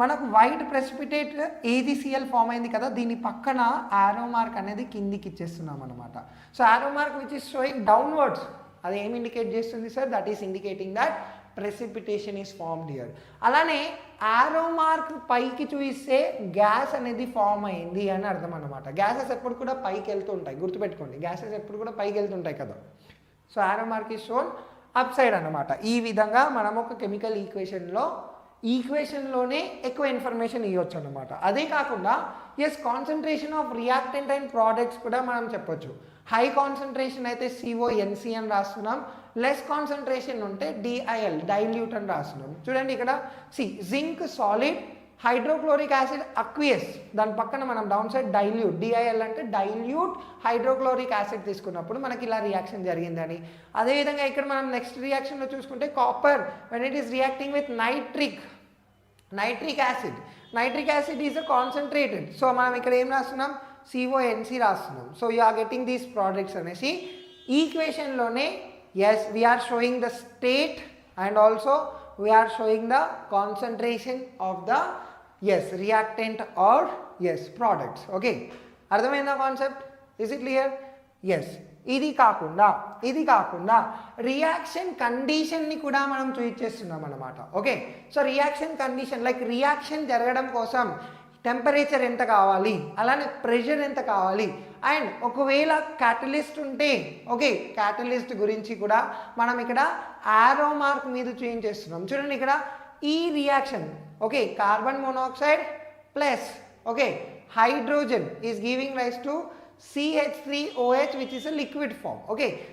మనకు వైట్ ప్రెసిపిటేట్ AgCl ఫామ్ అయింది కదా, దీని పక్కన యారో మార్క్ అనేది కిందికి ఇచ్చేస్తున్నాం అనమాట. So arrow mark which is showing downwards, అది ఏమి ఇండికేట్ చేస్తుంది sir, that is indicating that precipitation is formed here. అలానే యారో మార్క్ పైకి చూపిస్తే గ్యాస్ అనేది ఫామ్ అయింది అని అర్థం అనమాట. గ్యాసెస్ ఎప్పుడు కూడా పైకి వెళ్తూ ఉంటాయి, గుర్తుపెట్టుకోండి, గ్యాసెస్ ఎప్పుడు కూడా పైకి వెళ్తుంటాయి కదా. So arrow mark is shown up side అనమాట. ఈ విధంగా మనం ఒక కెమికల్ ఈక్వేషన్లోనే ఎక్కువ ఇన్ఫర్మేషన్ ఇవ్వచ్చు అనమాట. అదే కాకుండా concentration of reactant and products కూడా మనం చెప్పొచ్చు. హై కాన్సన్ట్రేషన్ అయితే CONC అని రాస్తున్నాం, లెస్ కాన్సన్ట్రేషన్ ఉంటే DIL డైల్యూట్ అని రాస్తున్నాం. చూడండి ఇక్కడ జింక్ సాలిడ్, హైడ్రోక్లోరిక్ యాసిడ్ అక్వియస్, దాని పక్కన మనం డౌన్ సైడ్ డైల్యూట్, DIL అంటే డైల్యూట్ హైడ్రోక్లోరిక్ యాసిడ్ తీసుకున్నప్పుడు మనకి ఇలా రియాక్షన్ జరిగిందని. అదేవిధంగా ఇక్కడ మనం నెక్స్ట్ రియాక్షన్లో చూసుకుంటే copper when it is reacting with nitric acid is a concentrated. So మనం ఇక్కడ ఏం రాస్తున్నాం, CONC రాస్తున్నాం. So you are getting these products అనేసి ఈక్వేషన్లోనే we are showing the state and also we are showing the concentration of the reactant or products. Okay, అర్థమైందా concept, is it clear? ఇది కాకుండా రియాక్షన్ కండిషన్ని కూడా మనం చూపించేస్తున్నాం అనమాట. Okay, so reaction condition like reaction జరగడం కోసం టెంపరేచర్ ఎంత కావాలి, అలానే ప్రెషర్ ఎంత కావాలి, అండ్ ఒకవేళ క్యాటలిస్ట్ ఉంటే క్యాటలిస్ట్ గురించి కూడా మనం ఇక్కడ యారో మార్క్ మీద చూపించేస్తున్నాం. చూడండి ఇక్కడ ఈ reaction carbon monoxide plus hydrogen is giving rise to CH3OH which is a liquid form.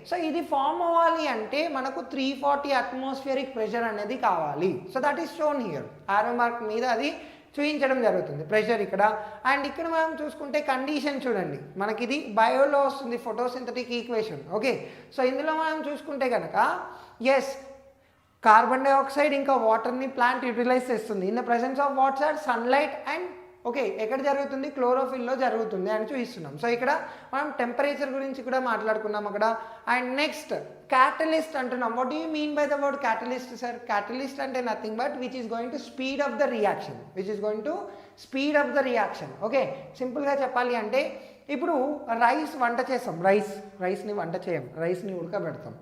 So ఇది ఫామ్ అవ్వాలి అంటే మనకు 340 అట్మాస్ఫియరిక్ ప్రెషర్ అనేది కావాలి. So that is shown here, arrow mark మీద అది చూపించడం జరుగుతుంది ప్రెషర్ ఇక్కడ. అండ్ ఇక్కడ మనం చూసుకుంటే కండిషన్ చూడండి, మనకి ఇది బయోలో వస్తుంది, ఫోటోసింథటిక్ ఈక్వేషన్. సో ఇందులో మనం చూసుకుంటే కనుక కార్బన్ డైఆక్సైడ్ ఇంకా వాటర్ని ప్లాంట్ యూటిలైజ్ చేస్తుంది. In the presence of water, sunlight and ఎక్కడ జరుగుతుంది, క్లోరోఫిల్లో జరుగుతుంది అని చూపిస్తున్నాం. సో ఇక్కడ మనం టెంపరేచర్ గురించి కూడా మాట్లాడుకున్నాం అక్కడ. అండ్ నెక్స్ట్ క్యాటలిస్ట్ అంటున్నాం. What do you mean by the word catalyst sir? Catalyst అంటే nothing but which is going to speed up the reaction. సింపుల్గా చెప్పాలి అంటే ఇప్పుడు రైస్ వంట చేస్తాం, రైస్ని వంట చేయం, రైస్ని ఉడకబెడతాం.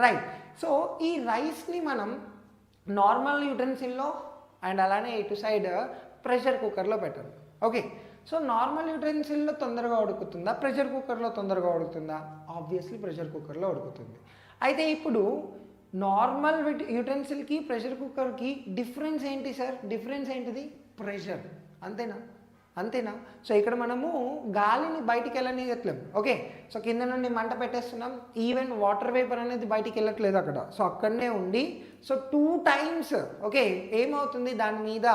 రైట్. సో ఈ రైస్ని మనం నార్మల్ యూటెన్సిల్లో అండ్ అలానే ఇటు సైడ్ ప్రెషర్ కుక్కర్లో పెట్టండి. సో నార్మల్ యూటెన్సిల్లో తొందరగా ఉడుకుతుందా, ప్రెషర్ కుక్కర్లో తొందరగా ఉడుకుతుందా? ఆబ్వియస్లీ ప్రెషర్ కుక్కర్లో ఉడుకుతుంది. అయితే ఇప్పుడు నార్మల్ యూటెన్సిల్కి ప్రెషర్ కుక్కర్కి డిఫరెన్స్ ఏంటి సార్? డిఫరెన్స్ ఏంటిది? ప్రెషర్. అంతేనా? సో ఇక్కడ మనము గాలిని బయటికి వెళ్ళనియట్లేము. సో కింద నుండి మంట పెట్టేస్తున్నాం, ఈవెన్ వాటర్ వేపర్ అనేది బయటికి వెళ్ళట్లేదు అక్కడ. సో అక్కడనే ఉండి సో 2 times ఏమవుతుంది, దాని మీద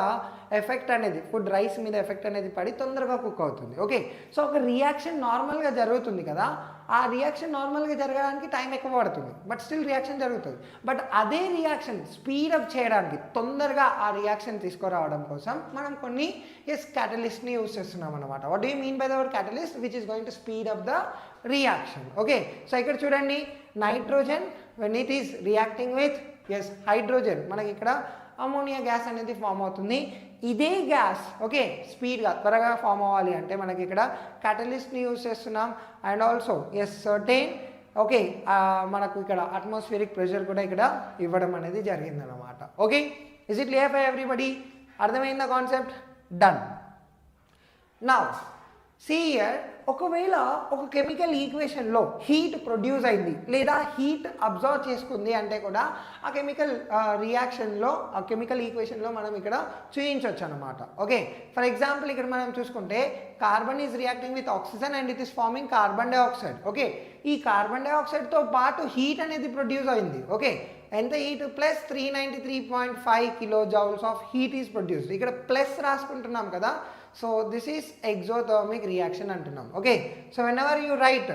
ఎఫెక్ట్ అనేది, ఫుడ్ రైస్ మీద ఎఫెక్ట్ అనేది పడి తొందరగా కుక్ అవుతుంది. సో ఒక రియాక్షన్ నార్మల్గా జరుగుతుంది కదా, ఆ రియాక్షన్ నార్మల్గా జరగడానికి టైం ఎక్కువ పడుతుంది, బట్ స్టిల్ రియాక్షన్ జరుగుతుంది. బట్ అదే రియాక్షన్ స్పీడప్ చేయడానికి, తొందరగా ఆ రియాక్షన్ తీసుకురావడం కోసం మనం కొన్ని క్యాటలిస్ట్ని యూజ్ చేస్తున్నాం అనమాట. What do you mean by the word catalyst? Which is going to speed up the reaction. So ఇక్కడ చూడండి, nitrogen when it is reacting with hydrogen, మనకి ఇక్కడ అమోనియా గ్యాస్ అనేది ఫామ్ అవుతుంది. ఇదే గ్యాస్ స్పీడ్గా త్వరగా ఫామ్ అవ్వాలి అంటే మనకి ఇక్కడ క్యాటలిస్ట్ని యూజ్ చేస్తున్నాం. అండ్ ఆల్సో సర్టైన్ మనకు ఇక్కడ అట్మాస్ఫియరిక్ ప్రెషర్ కూడా ఇక్కడ ఇవ్వడం అనేది జరిగిందనమాట. Is it clear for everybody? అర్థమైందా concept? Done. Now see here, ఒకవేళ ఒక కెమికల్ ఈక్వేషన్లో హీట్ ప్రొడ్యూస్ అయింది లేదా హీట్ అబ్జర్వ్ చేసుకుంది అంటే కూడా ఆ కెమికల్ రియాక్షన్లో, ఆ కెమికల్ ఈక్వేషన్లో మనం ఇక్కడ చూపించవచ్చు అనమాట. ఫర్ ఎగ్జాంపుల్ ఇక్కడ మనం చూసుకుంటే carbon is reacting with oxygen and it is forming carbon dioxide. ఈ కార్బన్ డైఆక్సైడ్తో పాటు హీట్ అనేది ప్రొడ్యూస్ అయింది. ఎంత heat? Plus 393.5 kilojoules of heat is produced. ఇక్కడ ప్లస్ రాసుకుంటున్నాం కదా, so this is exothermic reaction అంటున్నాం. So whenever you write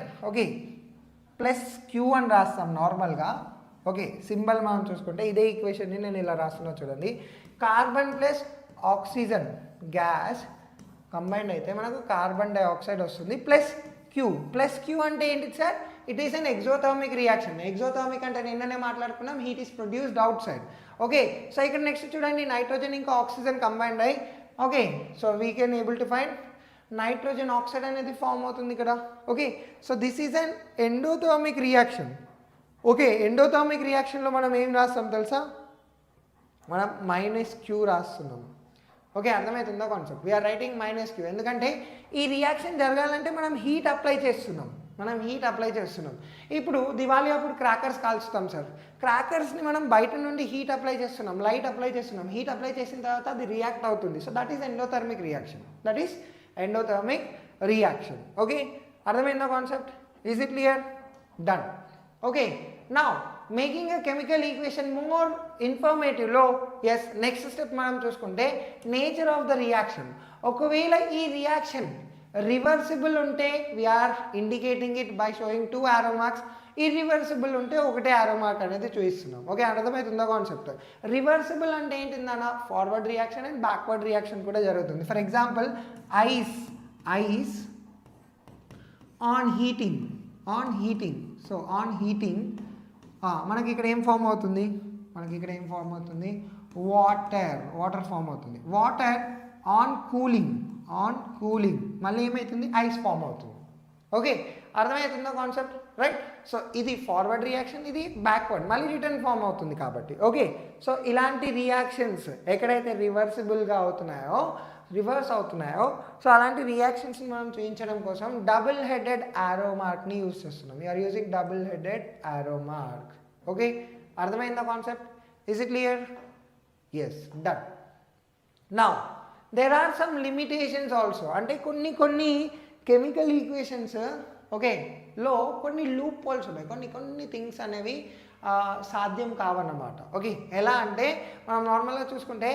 plus Q అని రాస్తాం నార్మల్గా. ఓకే, సింబల్ మనం చూసుకుంటే ఇదే ఈక్వేషన్ని నేను ఇలా రాస్తున్నా చూడండి. Carbon plus oxygen gas combined అయితే మనకు కార్బన్ డైఆక్సైడ్ వస్తుంది ప్లస్ క్యూ. ప్లస్ క్యూ అంటే ఏంటి sir? It is an exothermic reaction. Exothermic అంటే నిన్ననే మాట్లాడుకున్నాం, heat is produced outside. Okay, so ఇక్కడ నెక్స్ట్ చూడండి, నైట్రోజన్ ఇంకా ఆక్సిజన్ కంబైండ్ అయ్యి okay, so we can able to find nitrogen oxide అనేది ఫామ్ అవుతుంది ఇక్కడ. Okay, so this is an endothermic reaction. Okay, endothermic రియాక్షన్లో మనం ఏం రాస్తాం తెలుసా? మనం మైనస్ క్యూ రాస్తున్నాం. ఓకే, అర్థమవుతుందా concept? We are writing minus Q. ఎందుకంటే ఈ రియాక్షన్ జరగాలంటే మనం హీట్ అప్లై చేస్తున్నాం. ఇప్పుడు దివాళీ అప్పుడు క్రాకర్స్ కాల్చుతాం సార్. క్రాకర్స్ని మనం బయట నుండి హీట్ అప్లై చేస్తున్నాం, లైట్ అప్లై చేస్తున్నాం. హీట్ అప్లై చేసిన తర్వాత అది రియాక్ట్ అవుతుంది. So that is endothermic reaction. Okay, అర్థమైందా concept? Is it clear? Done. Okay, now మేకింగ్ a chemical equation more informative లో ఎస్ నెక్స్ట్ స్టెప్ మనం చూసుకుంటే నేచర్ ఆఫ్ ద రియాక్షన్. ఒకవేళ ఈ రియాక్షన్ రివర్సిబుల్ ఉంటే we're indicating it by showing 2 arrow marks. Irreversible ఉంటే ఒకటే arrow mark అనేది చూపిస్తున్నాం. ఓకే, అర్థమవుతుందా కాన్సెప్ట్? రివర్సిబుల్ అంటే ఏంటిందన్న? Forward reaction and backward reaction కూడా జరుగుతుంది. For example ice on heating. So on heating మనకి ఇక్కడ ఏం ఫామ్ అవుతుంది? వాటర్ ఫామ్ అవుతుంది. వాటర్ ఆన్ కూలింగ్ మళ్ళీ ఏమవుతుంది? ఐస్ ఫామ్ అవుతుంది. ఓకే, అర్థమవుతుందా కాన్సెప్ట్? రైట్. సో ఇది ఫార్వర్డ్ రియాక్షన్, ఇది బ్యాక్వర్డ్, మళ్ళీ రిటర్న్ ఫామ్ అవుతుంది కాబట్టి. ఓకే, సో ఇలాంటి రియాక్షన్స్ ఎక్కడైతే రివర్స్ అవుతున్నాయో సో అలాంటి రియాక్షన్స్ని మనం చూపించడం కోసం డబుల్ హెడెడ్ యారో మార్క్ని యూజ్ చేస్తున్నాం. You're using double headed arrow mark. Okay, అర్థమైందా concept? Is it clear? Yes, done. Now there are some limitations also. అంటే కొన్ని కెమికల్ ఈక్వేషన్స్ ఓకే లో కొన్ని లూప్ హోల్స్ ఉన్నాయి, కొన్ని థింగ్స్ అనేవి సాధ్యం కావన్నమాట. ఓకే, ఎలా అంటే మనం నార్మల్గా చూసుకుంటే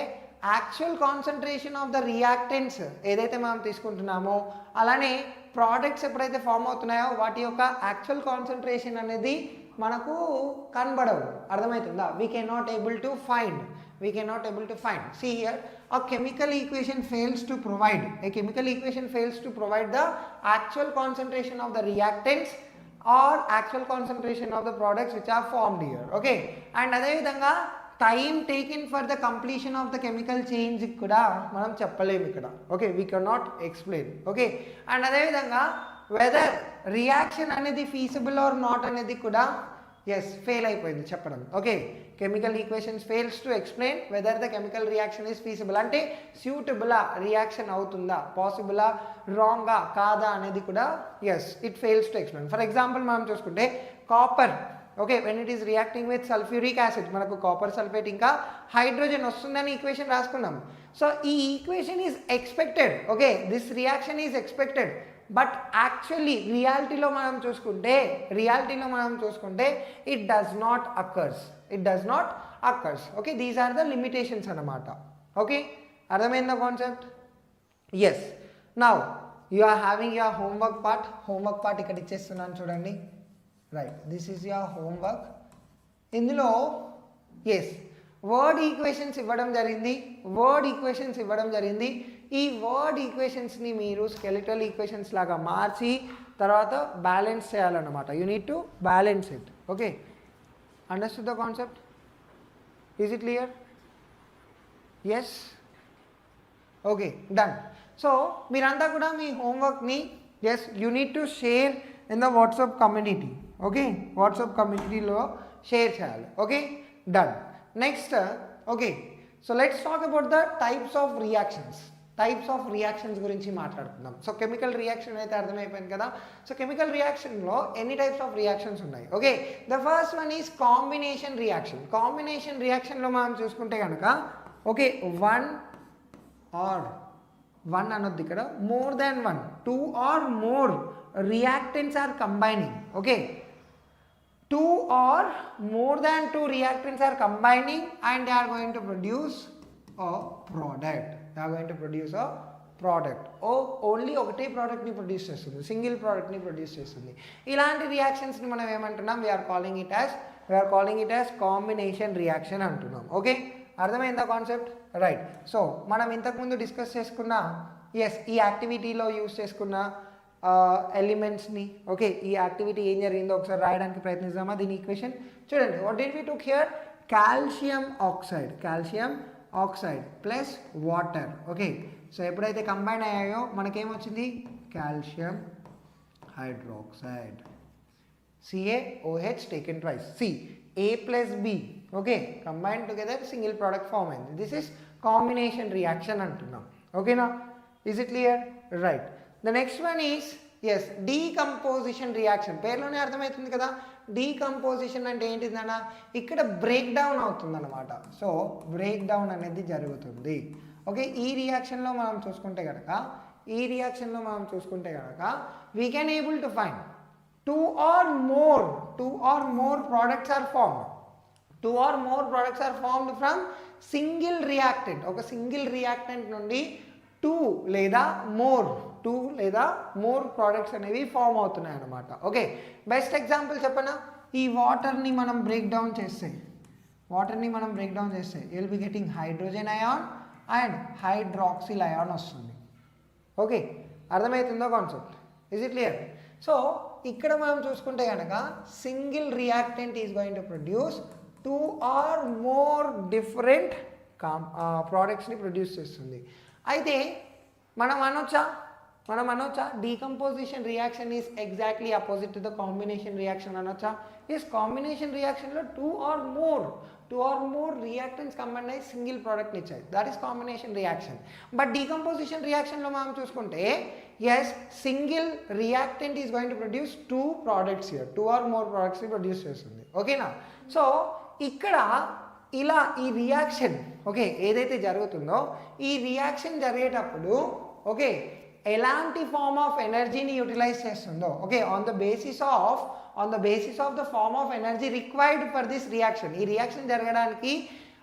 actual concentration of the reactants ఏదైతే మనం తీసుకుంటున్నామో అలానే ప్రోడక్ట్స్ ఎప్పుడైతే ఫామ్ అవుతున్నాయో వాటి యొక్క యాక్చువల్ కాన్సన్ట్రేషన్ అనేది మనకు కనబడవు. అర్థమవుతుందా? We cannot able to find. See here, a chemical equation fails to provide the actual concentration of the reactants or actual concentration of the products which are formed here. Okay, and అదే విధంగా time taken for the completion of the chemical change కూడా మనం చెప్పలేము ఇక్కడ. Okay, we cannot explain. Okay, and అదేవిధంగా whether reaction అనేది feasible or not అనేది కూడా ఎస్ ఫెయిల్ అయిపోయింది చెప్పడం. Okay, chemical equations fails to explain whether the chemical reaction is feasible, అంటే సూటబులా, రియాక్షన్ అవుతుందా, పాసిబులా, రాంగా, కాదా అనేది కూడా yes it fails to explain. For example మనం చూసుకుంటే copper. Okay, when it is reacting with sulphuric acid మనకు కాపర్ సల్ఫేట్ ఇంకా హైడ్రోజన్ వస్తుందని ఈక్వేషన్ రాసుకున్నాం. సో ఈ equation is expected. Okay, this reaction is expected, but actually రియాలిటీలో మనం చూసుకుంటే it does not occurs. Okay, these are the limitations అన్నమాట. Okay, అర్థమైందా concept? Yes. Now you are having your homework part ఇక్కడ ఇచ్చేస్తున్నాను చూడండి. Right, this is your homework. ఇందులో yes word equations ఇవ్వడం జరిగింది. ఈ వర్డ్ ఈక్వేషన్స్ని మీరు స్కెలిటల్ ఈక్వేషన్స్ లాగా మార్చి తర్వాత బ్యాలెన్స్ చేయాలన్నమాట. You need to balance it. Okay, understood the concept? Is it clear? Yes. Okay, done. So మీరంతా కూడా మీ హోంవర్క్ని yes you need to share in the WhatsApp community. Okay, WhatsApp కమ్యూనిటీలో share చేయాలి. Okay, done. Next okay, so let's talk about the types of reactions గురించి మాట్లాడుకుందాం. So chemical reaction అయితే అర్థమైపోయింది కదా. సో కెమికల్ రియాక్షన్లో ఎన్ని టైప్స్ ఆఫ్ రియాక్షన్స్ ఉన్నాయి? Okay, the first one is combination రియాక్షన్లో మనం చూసుకుంటే కనుక ఓకే వన్ అనొద్దు ఇక్కడ, more than 1, 2 or more reactants are combining. Okay, 2 or more than 2 reactants are combining and they are going to produce a product. Product only ఒకటే ప్రోడక్ట్ని produce చేస్తుంది, single ప్రోడక్ట్ని ప్రొడ్యూస్ చేస్తుంది. ఇలాంటి రియాక్షన్స్ని మనం ఏమంటున్నాం, we're calling it as combination reaction అంటున్నాం. ఓకే, అర్థమైందా కాన్సెప్ట్? రైట్. సో మనం ఇంతకుముందు డిస్కస్ చేసుకున్న ఈ యాక్టివిటీలో యూస్ చేసుకున్న ఎలిమెంట్స్ని, ఓకే, ఈ యాక్టివిటీ ఏం జరిగిందో ఒకసారి రాయడానికి ప్రయత్నిద్దామా దీని ఈక్వేషన్. చూడండి, what did we took here, calcium oxide plus water. Okay, so ఎప్పుడైతే కంబైన్ అయ్యాయో మనకేమొచ్చింది, calcium hydroxide, CaOH taken twice. See, A plus B, okay, combined together, single product form అయింది. This is combination reaction అంటున్నాం. Okay now, is it clear? Right. The next one is, yes, decomposition reaction. పేర్లోనే అర్థమవుతుంది కదా, decomposition అంటే ఏంటిదన్న, ఇక్కడ break down అవుతుంది అనమాట. So break down అనేది జరుగుతుంది. ఓకే, ఈ రియాక్షన్లో మనం చూసుకుంటే కనుక we can able to find two or more products are formed from single reactant. ఒక సింగిల్ రియాక్టెంట్ నుండి టూ లేదా మోర్ ప్రోడక్ట్స్ అనేవి ఫామ్ అవుతున్నాయి అన్నమాట. ఓకే, బెస్ట్ ఎగ్జాంపుల్ చెప్పనా, ఈ వాటర్ని మనం బ్రేక్ డౌన్ చేస్తే you will be getting hydrogen ion and hydroxyl ion వస్తుంది. ఓకే, అర్థమవుతుందో concept? Is it clear? So ఇక్కడ మనం చూసుకుంటే కనుక single reactant is going to produce two or more different ప్రోడక్ట్స్ని ప్రొడ్యూస్ చేస్తుంది. అయితే మనం అనొచ్చా decomposition reaction is exactly opposite to the combination reaction అనొచ్చా? ఎస్, కాంబినేషన్ రియాక్షన్లో two or more reactants combine అయ్యి సింగిల్ ప్రోడక్ట్ని ఇచ్చాయి, that is combination reaction. But decomposition రియాక్షన్లో మనం చూసుకుంటే yes, single reactant is going to produce two products here, two or more ప్రోడక్ట్స్ని produce చేస్తుంది. ఓకేనా? సో ఇక్కడ ఇలా ఈ రియాక్షన్, ఓకే, ఏదైతే జరుగుతుందో ఈ రియాక్షన్ జరిగేటప్పుడు, ఓకే, ఎలాంటి ఫార్మ్ ఆఫ్ ఎనర్జీని యూటిలైజ్ చేస్తుందో, okay, on the basis of the form of energy required for this reaction, ఈ రియాక్షన్ జరగడానికి,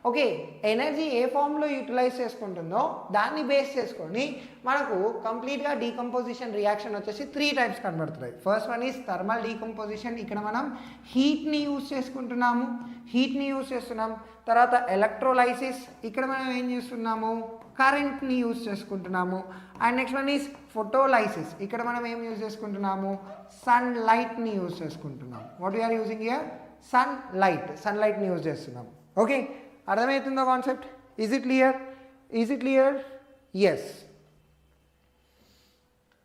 ఓకే, ఎనర్జీ ఏ ఫామ్లో యూటిలైజ్ చేసుకుంటుందో దాన్ని బేస్ చేసుకొని మనకు కంప్లీట్గా డీకంపోజిషన్ రియాక్షన్ వచ్చేసి 3 టైప్స్ కనబడుతున్నాయి. First one is thermal decomposition, ఇక్కడ మనం హీట్ని యూజ్ చేస్తున్నాం. తర్వాత ఎలక్ట్రోలైసిస్, ఇక్కడ మనం ఏం చేస్తున్నాము, కరెంట్ని యూజ్ చేసుకుంటున్నాము. And next one is photolysis, ఇక్కడ మనం ఏం యూజ్ చేసుకుంటున్నాము, సన్లైట్ని యూజ్ చేసుకుంటున్నాం. వాట్ వీఆర్ యూజింగ్ హియర్, సన్లైట్ని యూజ్ చేస్తున్నాం. ఓకే, అర్థమవుతుందో concept? Is it clear? Yes.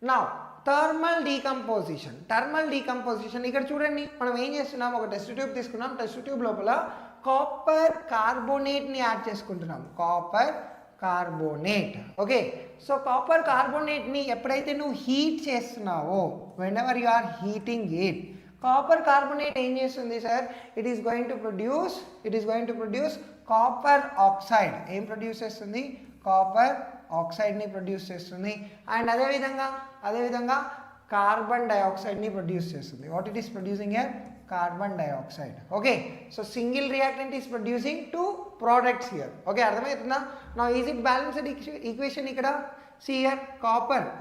Now thermal decomposition ఇక్కడ చూడండి, మనం ఏం చేస్తున్నాం, ఒక టెస్ట్ ట్యూబ్ తీసుకున్నాం, టెస్ట్ ట్యూబ్ లోపల కాపర్ కార్బోనేట్ని యాడ్ చేసుకుంటున్నాం, ఓకే. సో కాపర్ కార్బోనేట్ని ఎప్పుడైతే నువ్వు హీట్ చేస్తున్నావో, whenever you are heating it, copper carbonate ఏం చేస్తుంది sir, it is going to produce copper oxide. ఏం ప్రొడ్యూస్ చేస్తుంది, కాపర్ ఆక్సైడ్ని ప్రొడ్యూస్ చేస్తుంది. అండ్ అదేవిధంగా కార్బన్ డైఆక్సైడ్ని ప్రొడ్యూస్ చేస్తుంది. What it is producing here, carbon dioxide. Okay, so single reactant is producing 2 products here. Okay, అర్థమవుతుందా? నా is it balanced equation? ఇక్కడ see here,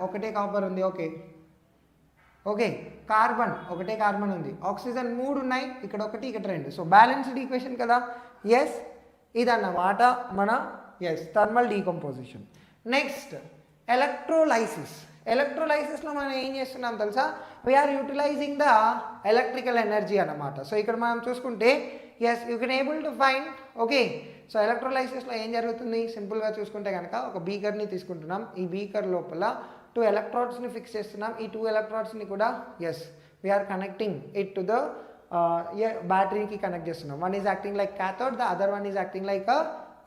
ఒకటే copper ఉంది. ఓకే, కార్బన్ ఒకటే కార్బన్ ఉంది, ఆక్సిజన్ 3 ఉన్నాయి, ఇక్కడ 1 ఇక్కడ 2. సో బ్యాలెన్స్డ్ ఈక్వేషన్ కదా. ఎస్, ఇదన్నమాట మన థర్మల్ డీకంపోజిషన్. నెక్స్ట్ ఎలక్ట్రోలైసిస్లో మనం ఏం చేస్తున్నాం తెలుసా, we're utilizing the electrical energy అన్నమాట. సో ఇక్కడ మనం చూసుకుంటే yes, you can able to find. Okay, so ఎలక్ట్రోలైసిస్లో ఏం జరుగుతుంది, సింపుల్గా చూసుకుంటే కనుక ఒక బీకర్ని తీసుకుంటున్నాం, ఈ బీకర్ లోపల 2 ఎలక్ట్రోడ్స్ని ఫిక్స్ చేస్తున్నాం. ఈ 2 ఎలక్ట్రోడ్స్ని కూడా we're connecting it to the బ్యాటరీకి కనెక్ట్ చేస్తున్నాం. One is acting like cathode, the other one is acting like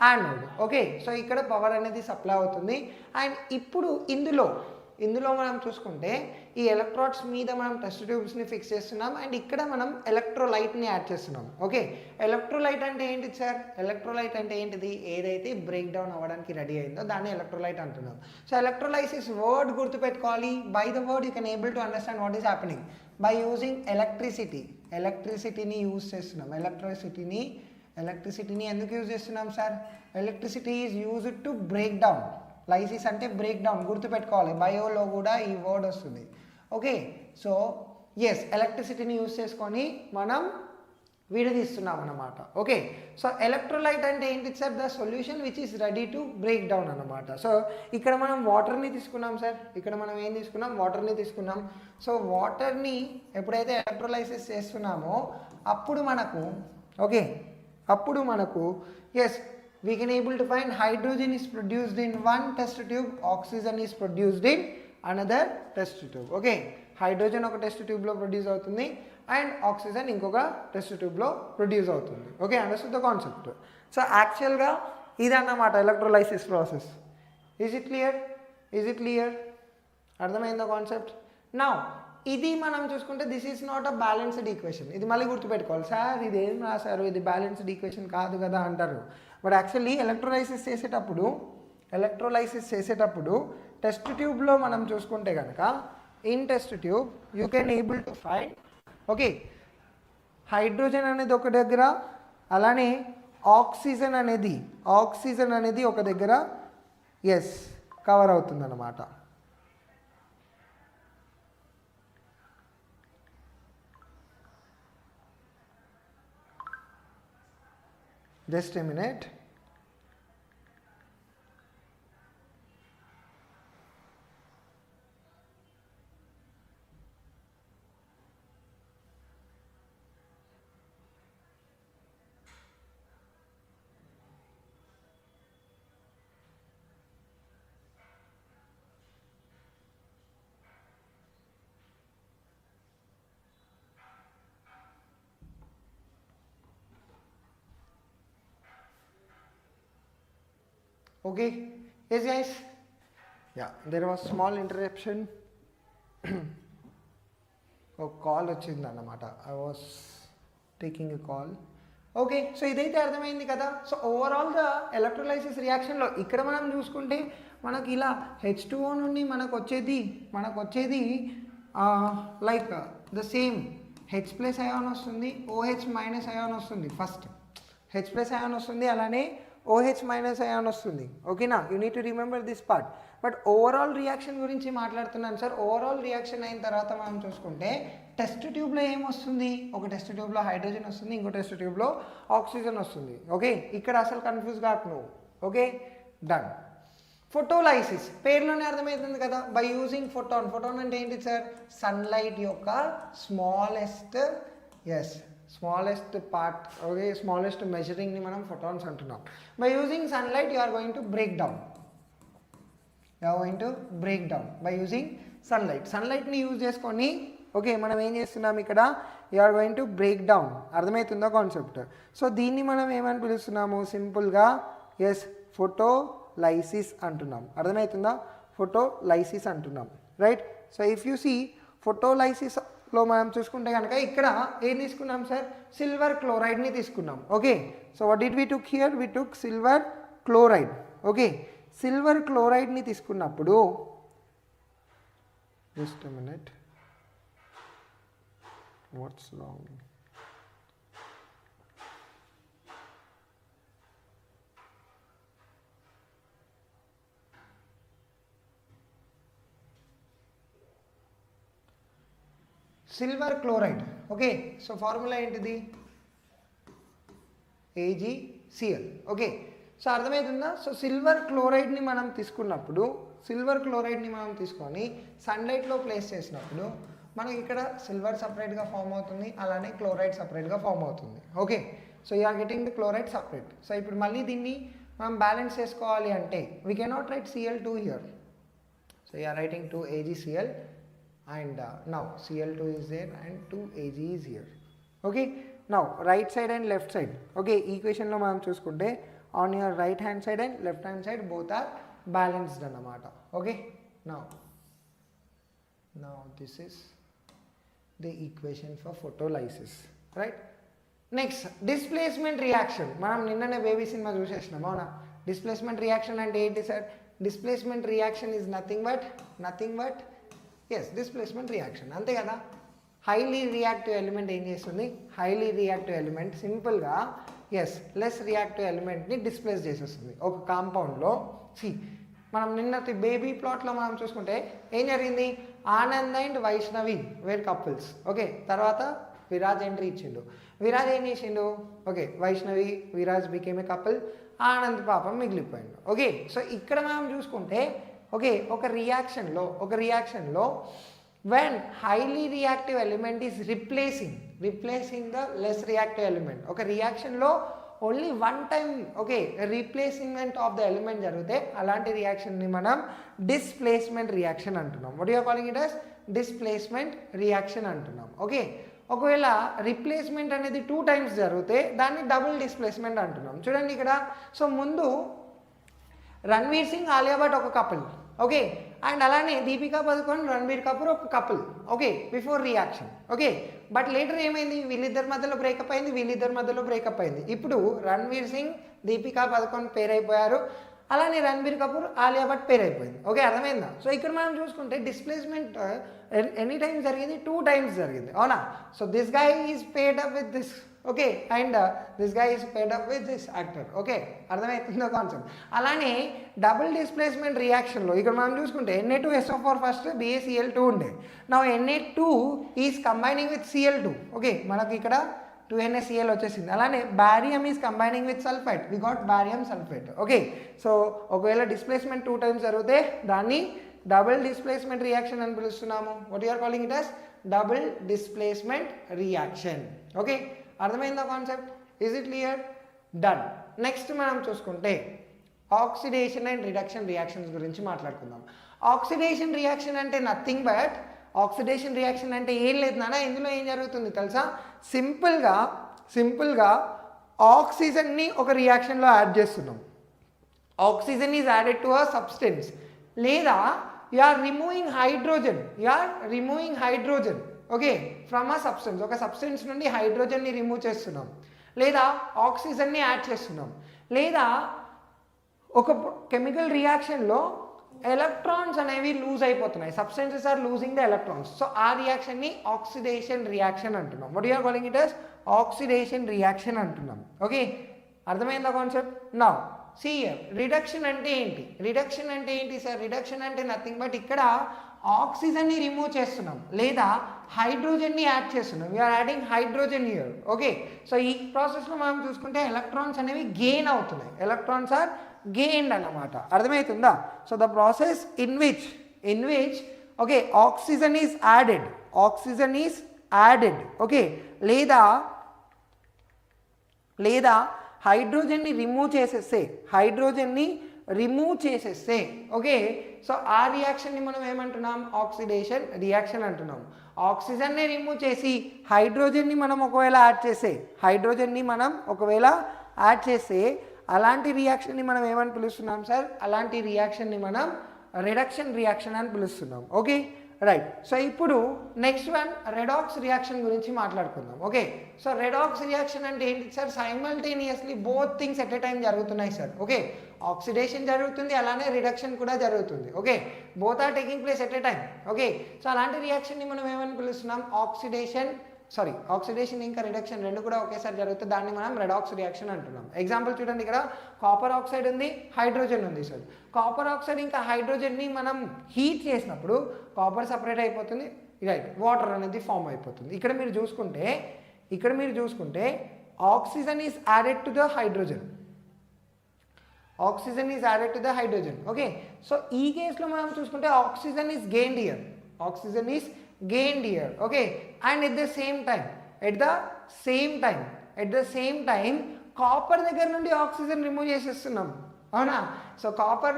anode. Okay, so ఇక్కడ పవర్ అనేది సప్లై అవుతుంది. అండ్ ఇప్పుడు ఇందులో మనం చూసుకుంటే ఈ ఎలక్ట్రోడ్స్ మీద మనం టెస్ట్ ట్యూబ్స్ని ఫిక్స్ చేస్తున్నాం. అండ్ ఇక్కడ మనం ఎలక్ట్రోలైట్ని యాడ్ చేస్తున్నాం. ఓకే, ఎలక్ట్రోలైట్ అంటే ఏంటిది సార్, ఎలక్ట్రోలైట్ అంటే ఏంటిది, ఏదైతే బ్రేక్ డౌన్ అవ్వడానికి రెడీ అయిందో దాన్ని ఎలక్ట్రోలైట్ అంటున్నాం. సో ఎలక్ట్రోలైసిస్ వర్డ్ గుర్తుపెట్టుకోవాలి. By the word you can able to understand what is happening by using ఎలక్ట్రిసిటీని యూజ్ చేస్తున్నాం. ఎలక్ట్రిసిటీని ఎందుకు యూజ్ చేస్తున్నాం sir, electricity is used to break down lysis అంటే బ్రేక్ డౌన్, గుర్తుపెట్టుకోవాలి, బయోలో కూడా ఈ వర్డ్ వస్తుంది. ఓకే, సో ఎస్, ఎలక్ట్రిసిటీని యూజ్ చేసుకొని మనం విడదీస్తున్నాం అన్నమాట. ఓకే, సో ఎలక్ట్రోలైట్ అంటే ఏంటి sir? The solution which is ready to break down అన్నమాట. సో ఇక్కడ మనం వాటర్ని తీసుకున్నాం సార్, ఇక్కడ మనం ఏం తీసుకున్నాం? వాటర్ని తీసుకున్నాం. సో వాటర్ని ఎప్పుడైతే ఎలక్ట్రోలైసిస్ చేస్తున్నామో అప్పుడు మనకు ఓకే, అప్పుడు మనకు yes, we can able to find hydrogen is produced in one test tube, oxygen is produced in another test tube. Okay, hydrogen ఒక టెస్ట్ ట్యూబ్లో ప్రొడ్యూస్ అవుతుంది అండ్ ఆక్సిజన్ ఇంకొక టెస్ట్ ట్యూబ్లో ప్రొడ్యూస్ అవుతుంది. Okay, understood the concept. So యాక్చువల్గా ఇదన్నమాట electrolysis process. Is it clear? Is it clear? అర్థమైందా concept? Now ఇది మనం చూసుకుంటే this is not a balanced equation. ఇది మళ్ళీ గుర్తుపెట్టుకోవాలి. సార్ ఇది ఏం రాశారు, ఇది బ్యాలెన్స్డ్ ఈక్వేషన్ కాదు కదా అంటారు. బట్ యాక్చువల్లీ ఎలక్ట్రోలైసిస్ చేసేటప్పుడు టెస్ట్ ట్యూబ్లో మనం చూసుకుంటే కనుక in test tube you can able to find okay, hydrogen అనేది ఒక దగ్గర, అలానే ఆక్సిజన్ అనేది ఒక దగ్గర ఎస్ కవర్ అవుతుంది అన్నమాట. Just a minute. Okay, yes guys, yeah, there was small interruption. ఒక కాల్ వచ్చింది అన్నమాట, I was taking a call. Okay, so ఇదైతే అర్థమైంది కదా. సో ఓవరాల్ ద ఎలక్ట్రోలైసిస్ రియాక్షన్లో ఇక్కడ మనం చూసుకుంటే మనకి ఇలా H2O నుండి మనకు వచ్చేది like the same H plus ion వస్తుంది, OH మైనస్ అయాన్ వస్తుంది. ఫస్ట్ H ప్లస్ అయాన్ వస్తుంది, అలానే OH మైనస్ అయాన్ వస్తుంది. ఓకేనా, you need to remember this part. But overall reaction గురించి మాట్లాడుతున్నాను సార్. ఓవరాల్ రియాక్షన్ అయిన తర్వాత మనం చూసుకుంటే టెస్ట్ ట్యూబ్లో ఏమొస్తుంది? ఒక టెస్ట్ ట్యూబ్లో హైడ్రోజన్ వస్తుంది, ఇంకో టెస్ట్ ట్యూబ్లో ఆక్సిజన్ వస్తుంది. ఓకే, ఇక్కడ అసలు కన్ఫ్యూజ్ కాకు నువ్వు. Okay, done. ఫోటోలైసిస్ పేరులోనే అర్థమవుతుంది కదా, బై యూజింగ్ ఫోటాన్. ఫోటాన్ అంటే ఏంటి సార్? సన్లైట్ యొక్క స్మాలెస్ట్ పార్ట్. ఓకే, స్మాలెస్ట్ మెజరింగ్ని మనం ఫోటాన్స్ అంటున్నాం. By using sunlight you are going to break down. By using సన్లైట్ని యూజ్ చేసుకొని ఓకే మనం ఏం చేస్తున్నాం ఇక్కడ? You are going to break down. అర్థమవుతుందా కాన్సెప్ట్? సో దీన్ని మనం ఏమని పిలుస్తున్నాము? సింపుల్గా ఎస్, ఫోటోలైసిస్ అంటున్నాం. అర్థమవుతుందా? ఫోటోలైసిస్ అంటున్నాం, right? So if you see ఫోటోలైసిస్లో మనం చూసుకుంటే కనుక ఇక్కడ ఏం తీసుకున్నాం సార్? సిల్వర్ క్లోరైడ్ని తీసుకున్నాం. Okay, so what did we took here? We took silver chloride. Okay, silver క్లోరైడ్ని తీసుకున్నప్పుడు just a minute, what's wrong? Silver chloride. Okay, so formula ఏంటిది? AgCl. ఓకే, సో అర్థమవుతుందా? సో సిల్వర్ క్లోరైడ్ని మనం తీసుకొని సన్లైట్లో ప్లేస్ చేసినప్పుడు మనకి ఇక్కడ సిల్వర్ సపరేట్గా ఫామ్ అవుతుంది, అలానే క్లోరైడ్ సపరేట్గా ఫామ్ అవుతుంది. Okay, so you are getting the chloride separate. So ఇప్పుడు మళ్ళీ దీన్ని మనం బ్యాలెన్స్ చేసుకోవాలి అంటే we cannot write Cl2 here. So you are writing 2 AgCl and now Cl2 is there and 2 Ag is here. Okay, now right side and left side. Okay, equation lo manam chusukunte on your right hand side and left hand side both are balanced annamata. Okay, now this is the equation for photolysis, right? Next, displacement reaction. Manam ninnane baby cinema chusesnam avuna. Displacement reaction ante enti sir? Displacement reaction is nothing but yes, displacement reaction. అంతే కదా. Highly reactive element ఏం చేస్తుంది? Highly reactive element సింపుల్గా yes less reactive ఎలిమెంట్ని displays చేసేస్తుంది. ఒక కాంపౌండ్లో మనం నిన్నటి బేబీ ప్లాట్లో మనం చూసుకుంటే ఏం జరిగింది, Anand and Vaishnavi were couples. Okay, తర్వాత విరాజ్ ఎంట్రీ ఇచ్చిండు. విరాజ్ ఏం చేసిండు, okay Vaishnavi Viraj became a couple, Anand పాపం మిగిలిపోయిండు. ఓకే, సో ఇక్కడ మనం చూసుకుంటే ఓకే ఒక రియాక్షన్లో when highly reactive element is replacing the less reactive element, ఒక రియాక్షన్లో only one time okay replacement of the element జరిగితే అలాంటి రియాక్షన్ని మనం డిస్ప్లేస్మెంట్ రియాక్షన్ అంటున్నాం. What you're calling it as displacement reaction అంటున్నాం. ఓకే, ఒకవేళ రిప్లేస్మెంట్ అనేది 2 times జరిగితే దాన్ని డబుల్ డిస్ప్లేస్మెంట్ అంటున్నాం. చూడండి ఇక్కడ, సో ముందు రణ్వీర్ సింగ్ ఆలియా భట్ ఒక కపుల్, ఓకే, అండ్ అలానే దీపికా పదుకొన్ రణ్బీర్ కపూర్ ఒక couple, okay before reaction. Okay, but later ఏమైంది, వీళ్ళిద్దరి మధ్యలో బ్రేకప్ అయింది. ఇప్పుడు రణ్వీర్ సింగ్ దీపికా పదుకొన్ పేర్ అయిపోయారు, అలానే రణ్బీర్ కపూర్ ఆలియా భట్ పేర్ అయిపోయింది. ఓకే, అర్థమైందా? సో ఇక్కడ మనం చూసుకుంటే డిస్ప్లేస్మెంట్ ఎనీ టైమ్స్ జరిగింది, 2 times జరిగింది, అవునా? So this guy is paid up with this, okay, and this guy is paid up with this actor. Okay, అర్థమవుతుందో కాన్సెప్ట్? అలానే డబుల్ డిస్ప్లేస్మెంట్ రియాక్షన్లో ఇక్కడ మనం చూసుకుంటే Na2SO4 ఫస్ట్ BaCl2 ఉండే, నా Na2 is combining with Cl2. Okay, మనకి ఇక్కడ 2NaCl వచ్చేసింది. అలానే barium is combining with sulphite, we got barium sulphite. Okay, so ఒకవేళ డిస్ప్లేస్మెంట్ 2 times జరిగితే దాన్ని డబుల్ డిస్ప్లేస్మెంట్ రియాక్షన్ అని పిలుస్తున్నాము. What you're calling it as double displacement reaction. Okay, అర్థమైందా concept? Is it clear? Done. Next మనం చూసుకుంటే oxidation and reduction reactions గురించి మాట్లాడుకుందాం. ఆక్సిడేషన్ రియాక్షన్ అంటే నథింగ్ బట్, ఆక్సిడేషన్ రియాక్షన్ అంటే ఏం లేదు నాన్న, ఇందులో ఏం జరుగుతుంది తెలుసా? సింపుల్గా ఆక్సిజన్ని ఒక రియాక్షన్లో యాడ్ చేస్తున్నాం. Oxygen is added to a substance, లేదా you are removing hydrogen okay from a substance, ఒక సబ్స్టెన్స్ నుండి హైడ్రోజన్ని రిమూవ్ చేస్తున్నాం, లేదా ఆక్సిజన్ని యాడ్ చేస్తున్నాం, లేదా ఒక కెమికల్ రియాక్షన్లో ఎలక్ట్రాన్స్ అనేవి లూజ్ అయిపోతున్నాయి, substances are losing the electrons. So ఆ రియాక్షన్ని ఆక్సిడేషన్ రియాక్షన్ అంటున్నాం. What you are calling it as oxidation reaction అంటున్నాం. ఓకే, అర్థమైందా concept? Now see here, reduction అంటే ఏంటి సార్? రిడక్షన్ అంటే నథింగ్ బట్ ఇక్కడ ఆక్సిజన్ని రిమూవ్ చేస్తున్నాం, లేదా హైడ్రోజన్ని యాడ్ చేస్తున్నాం. We are adding hydrogen here. Okay, so ఈ ప్రాసెస్లో మనం చూసుకుంటే ఎలక్ట్రాన్స్ అనేవి గెయిన్ అవుతున్నాయి, ఎలక్ట్రాన్స్ ఆర్ గెయిన్డ్ అన్నమాట. అర్థమవుతుందా? So the process in which okay oxygen is added okay, లేదా హైడ్రోజన్ని రిమూవ్ చేసేస్తే ఓకే, సో ఆ రియాక్షన్ని మనం ఏమంటున్నాం? ఆక్సిడేషన్ రియాక్షన్ అంటున్నాం. ఆక్సిజన్ని రిమూవ్ చేసి హైడ్రోజన్ని మనం ఒకవేళ యాడ్ చేస్తే అలాంటి రియాక్షన్ని మనం ఏమని పిలుస్తున్నాం సార్? అలాంటి రియాక్షన్ని మనం రిడక్షన్ రియాక్షన్ అని పిలుస్తున్నాం. Okay, right. సో ఇప్పుడు నెక్స్ట్ వన్ రెడాక్స్ రియాక్షన్ గురించి మాట్లాడుకుందాం. ఓకే, సో రెడాక్స్ రియాక్షన్ అంటే ఏంటి sir? Simultaneously both things at a time జరుగుతున్నాయి సార్. ఓకే, ఆక్సిడేషన్ జరుగుతుంది, అలానే రిడక్షన్ కూడా జరుగుతుంది. Okay, both are taking place at a time. Okay, so అలాంటి రియాక్షన్ని మనం ఏమని పిలుస్తున్నాం? ఆక్సిడేషన్ ఇంకా రిడక్షన్ రెండు కూడా ఒకేసారి జరుగుతుంది, దాన్ని మనం రెడాక్స్ రియాక్షన్ అంటున్నాం. ఎగ్జాంపుల్ చూడండి, ఇక్కడ కాపర్ ఆక్సైడ్ ఉంది, హైడ్రోజన్ ఉంది సార్. కాపర్ ఆక్సైడ్ ఇంకా హైడ్రోజన్ని మనం హీట్ చేసినప్పుడు కాపర్ సపరేట్ అయిపోతుంది, రైట్, వాటర్ అనేది ఫామ్ అయిపోతుంది. ఇక్కడ మీరు చూసుకుంటే oxygen is added to the hydrogen. Okay, so ఈ కేసులో మనం చూసుకుంటే oxygen is gained here. Okay, and at the same time copper దగ్గర నుండి ఆక్సిజన్ రిమూవ్ చేసేస్తున్నాం, అవునా? సో కాపర్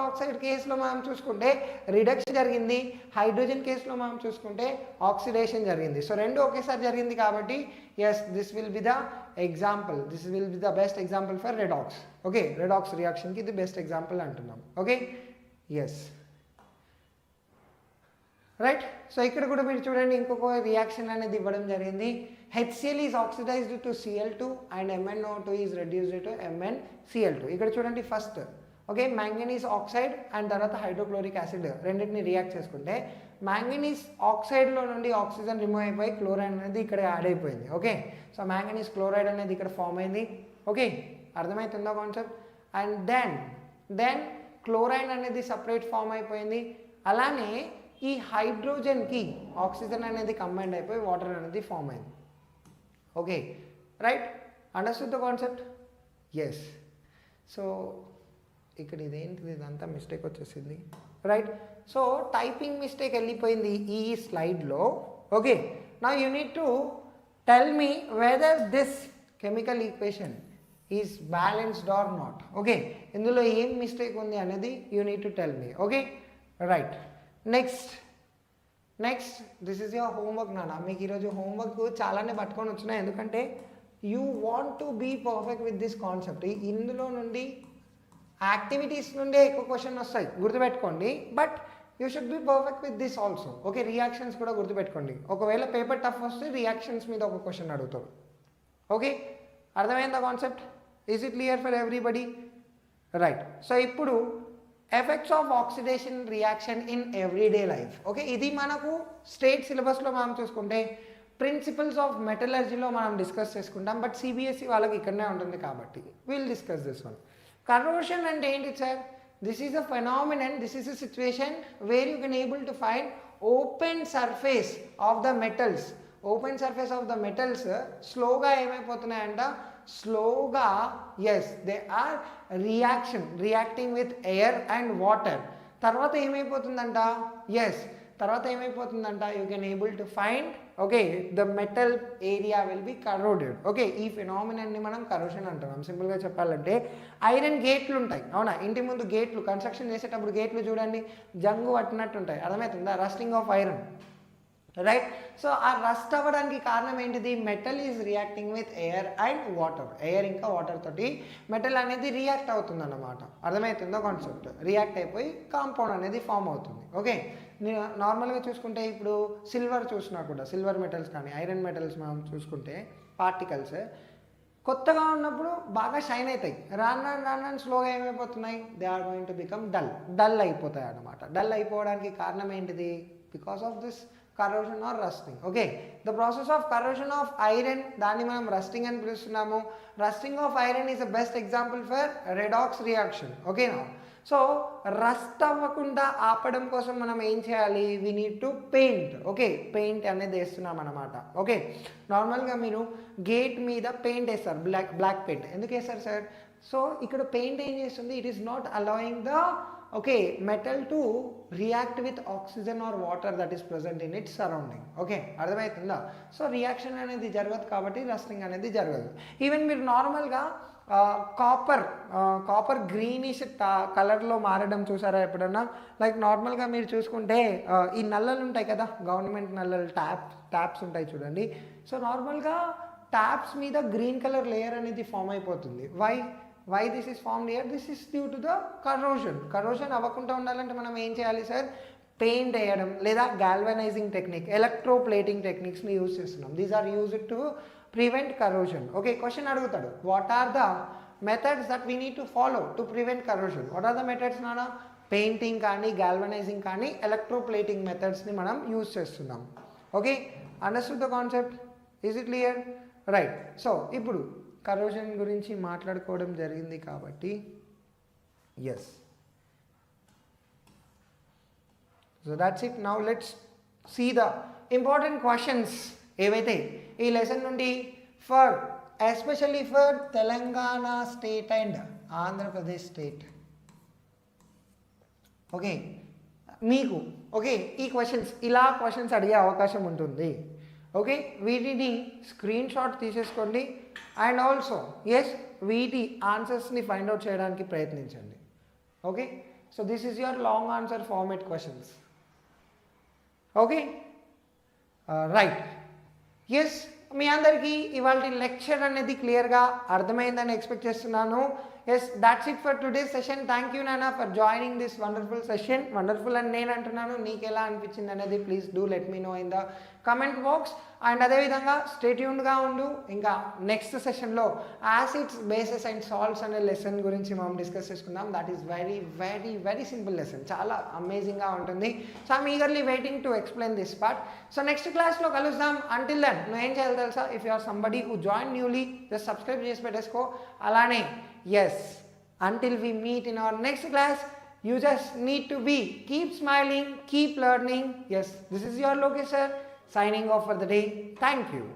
ఆక్సైడ్ కేసులో మనం చూసుకుంటే రిడక్షన్ జరిగింది, హైడ్రోజన్ కేసులో మనం చూసుకుంటే ఆక్సిడేషన్ జరిగింది. సో రెండు ఒకేసారి జరిగింది కాబట్టి yes, this will be the best example for redox. Okay, redox రియాక్షన్కి ఇది బెస్ట్ ఎగ్జాంపుల్ అంటున్నాం. Okay, yes, right. సో ఇక్కడ కూడా మీరు చూడండి, ఇంకొక రియాక్షన్ అనేది ఇవ్వడం జరిగింది. HCl is oxidised to Cl2 and MnO2 is reduced to MnCl2. ఇక్కడ చూడండి, first okay manganese oxide and తర్వాత హైడ్రోక్లోరిక్ యాసిడ్ రెండింటిని రియాక్ట్ చేసుకుంటే మ్యాంగనీస్ ఆక్సైడ్లో నుండి ఆక్సిజన్ రిమూవ్ అయిపోయి క్లోరైడ్ అనేది ఇక్కడ యాడ్ అయిపోయింది. ఓకే, సో మ్యాంగనీస్ క్లోరైడ్ అనేది ఇక్కడ ఫామ్ అయింది. ఓకే, అర్థమవుతుందా కాన్సెప్ట్? అండ్ దెన్ క్లోరైన్ అనేది సపరేట్ ఫామ్ అయిపోయింది. అలానే ఈ హైడ్రోజన్కి ఆక్సిజన్ అనేది కంబైండ్ అయిపోయి వాటర్ అనేది ఫామ్ అయింది. Okay right, understood the concept? Yes. So ఇక్కడ ఇదేంటిది, ఇదంతా మిస్టేక్ వచ్చేసింది. రైట్, సో టైపింగ్ మిస్టేక్ వెళ్ళిపోయింది ఈ స్లైడ్లో. Okay, now you need to tell me whether this chemical equation is balanced or not. Okay, ఇందులో ఏం మిస్టేక్ ఉంది అనేది you need to tell me. Okay right, next this is your homework నాన్న. మీకు ఈరోజు హోంవర్క్ చాలానే పట్టుకొని వచ్చినాయి, ఎందుకంటే you want to be perfect with this concept. ఇందులో నుండి యాక్టివిటీస్ నుండే ఎక్కువ క్వశ్చన్ వస్తాయి, గుర్తుపెట్టుకోండి. But you should be perfect with this also. Okay, reactions కూడా గుర్తుపెట్టుకోండి. ఒకవేళ పేపర్ టఫ్ వస్తే రియాక్షన్స్ మీద ఒక క్వశ్చన్ అడుగుతారు. ఓకే, అర్థమైందా concept? Is it clear for everybody? Right, so ఇప్పుడు effects of oxidation reaction in everyday life. Okay, ఇది మనకు స్టేట్ సిలబస్లో మనం చూసుకుంటే ప్రిన్సిపల్స్ ఆఫ్ మెటలర్జీలో మనం డిస్కస్ చేసుకుంటాం. బట్ సిబిఎస్ఈ వాళ్ళకి ఇక్కడనే ఉంటుంది కాబట్టి will discuss this one. Corrosion అంటే ఏంటి sir? This is a phenomenon, this is a situation where you can able to find open surface of the metals. Open surface of the metals స్లోగా ఏమైపోతున్నాయంట, స్లోగా yes they are reacting with air and water. తర్వాత ఏమైపోతుందంట, yes తర్వాత ఏమైపోతుందంట, you can able to find okay the metal area will be corroded. Okay, ఈ ఫినామినన్ని మనం కరోషన్ అంటున్నాం. సింపుల్గా చెప్పాలంటే ఐరన్ గేట్లు ఉంటాయి, అవునా? ఇంటి ముందు గేట్లు కన్స్ట్రక్షన్ చేసేటప్పుడు గేట్లు చూడండి జంగు పట్టినట్టు ఉంటాయి, అర్థమవుతుందా? Rusting of iron, right? So ఆ రస్ట్ అవ్వడానికి కారణం ఏంటిది? Metal is reacting with air and water. Air ఇంకా వాటర్ తోటి మెటల్ అనేది రియాక్ట్ అవుతుంది అన్నమాట, అర్థమవుతుందో కాన్సెప్ట్? రియాక్ట్ అయిపోయి కాంపౌండ్ అనేది ఫామ్ అవుతుంది. ఓకే, నార్మల్గా చూసుకుంటే ఇప్పుడు సిల్వర్ చూసినా కూడా, సిల్వర్ మెటల్స్ కానీ ఐరన్ మెటల్స్ మనం చూసుకుంటే పార్టికల్స్ కొత్తగా ఉన్నప్పుడు బాగా షైన్ అవుతాయి, రాను స్లోగా ఏమైపోతున్నాయి, they are going to become dull అయిపోతాయి అన్నమాట. డల్ అయిపోవడానికి కారణం ఏంటిది? Because of this corrosion or rusting. Okay, the process of corrosion of iron దాన్ని మనం rusting అని పిలుస్తున్నాము. Rusting of iron is the best example for redox reaction. Okay, now so rust అవ్వకుండా ఆపడం కోసం మనం ఏం చేయాలి? We need to paint. Okay, paint అనేది వేస్తున్నాం అనమాట. ఓకే, నార్మల్గా మీరు గేట్ మీద పెయింట్ వేస్తారు, బ్లాక్ పెయింట్. ఎందుకు వేస్తారు సార్? సో ఇక్కడ పెయింట్ ఏం చేస్తుంది? It is not allowing the okay metal to react with oxygen or water that is present in it's surrounding. Okay, అర్థమవుతుందా? సో రియాక్షన్ అనేది జరగదు కాబట్టి రస్టింగ్ అనేది జరగదు. ఈవెన్ మీరు నార్మల్గా కాపర్ గ్రీనిష్ కలర్లో మారడం చూసారా ఎప్పుడన్నా? లైక్ నార్మల్గా మీరు చూసుకుంటే ఈ నల్లలు ఉంటాయి కదా, గవర్నమెంట్ నల్లలు, ట్యాప్స్ ఉంటాయి చూడండి. సో నార్మల్గా ట్యాప్స్ మీద గ్రీన్ కలర్ లేయర్ అనేది ఫామ్ అయిపోతుంది. Why this is formed here? This is due to the corrosion అవ్వకుండా ఉండాలంటే మనం ఏం చేయాలి సార్? పెయింట్ వేయడం లేదా గాల్వనైజింగ్ టెక్నిక్, ఎలక్ట్రోప్లేటింగ్ టెక్నిక్స్ని యూజ్ చేస్తున్నాం. These are used to prevent corrosion. Okay, question అడుగుతాడు, what are the methods that we need to follow to prevent corrosion? What are the methods నానా? పెయింటింగ్ కానీ, galvanising కానీ, electroplating మెథడ్స్ని మనం use చేస్తున్నాం. Okay, understood the concept? Is it clear? Right, so ఇప్పుడు corrosion గురించి మాట్లాడుకోవడం జరిగింది కాబట్టి yes, so that's it. Now let's see the important questions ఏవైతే ఈ లెసన్ నుండి for especially for Telangana state and Andhra Pradesh state. Okay, మీకు ఓకే ఈ ఇలా క్వశ్చన్స్ అడిగే అవకాశం ఉంటుంది. ఓకే, వీటిని స్క్రీన్ షాట్ తీసేసుకోండి అండ్ ఆల్సో ఎస్ వీటి ఆన్సర్స్ని ఫైండ్ అవుట్ చేయడానికి ప్రయత్నించండి. Okay, so this is your long answer format questions. Okay right, yes మీ అందరికీ ఇవాళ లెక్చర్ అనేది క్లియర్గా అర్థమైందని ఎక్స్పెక్ట్ చేస్తున్నాను. Yes, that's it for today session. Thank you నానా for joining this wonderful session. Wonderful అని నేను అంటున్నాను, నీకు ఎలా అనిపించింది అనేది please do let me know in the comment box. And అదేవిధంగా స్టే ట్యూన్డ్గా ఉండు. ఇంకా నెక్స్ట్ సెషన్లో యాసిడ్స్, బేసెస్ అండ్ సాల్ట్స్ అనే లెసన్ గురించి మనం డిస్కస్ చేసుకుందాం. That is very very very simple lesson, చాలా అమేజింగ్గా ఉంటుంది. So I'm eagerly waiting to explain this part. So next క్లాస్లో కలుద్దాం. అంటిల్ దెన్ నువ్వు ఏం చేయాలి తెలుసా? If you are somebody who join newly, just subscribe చేసి పెట్టేసుకో. అలానే yes, until we meet in our next class, You just need to keep smiling, keep learning. Yes, this is your Lokesh sir signing off for the day. Thank you.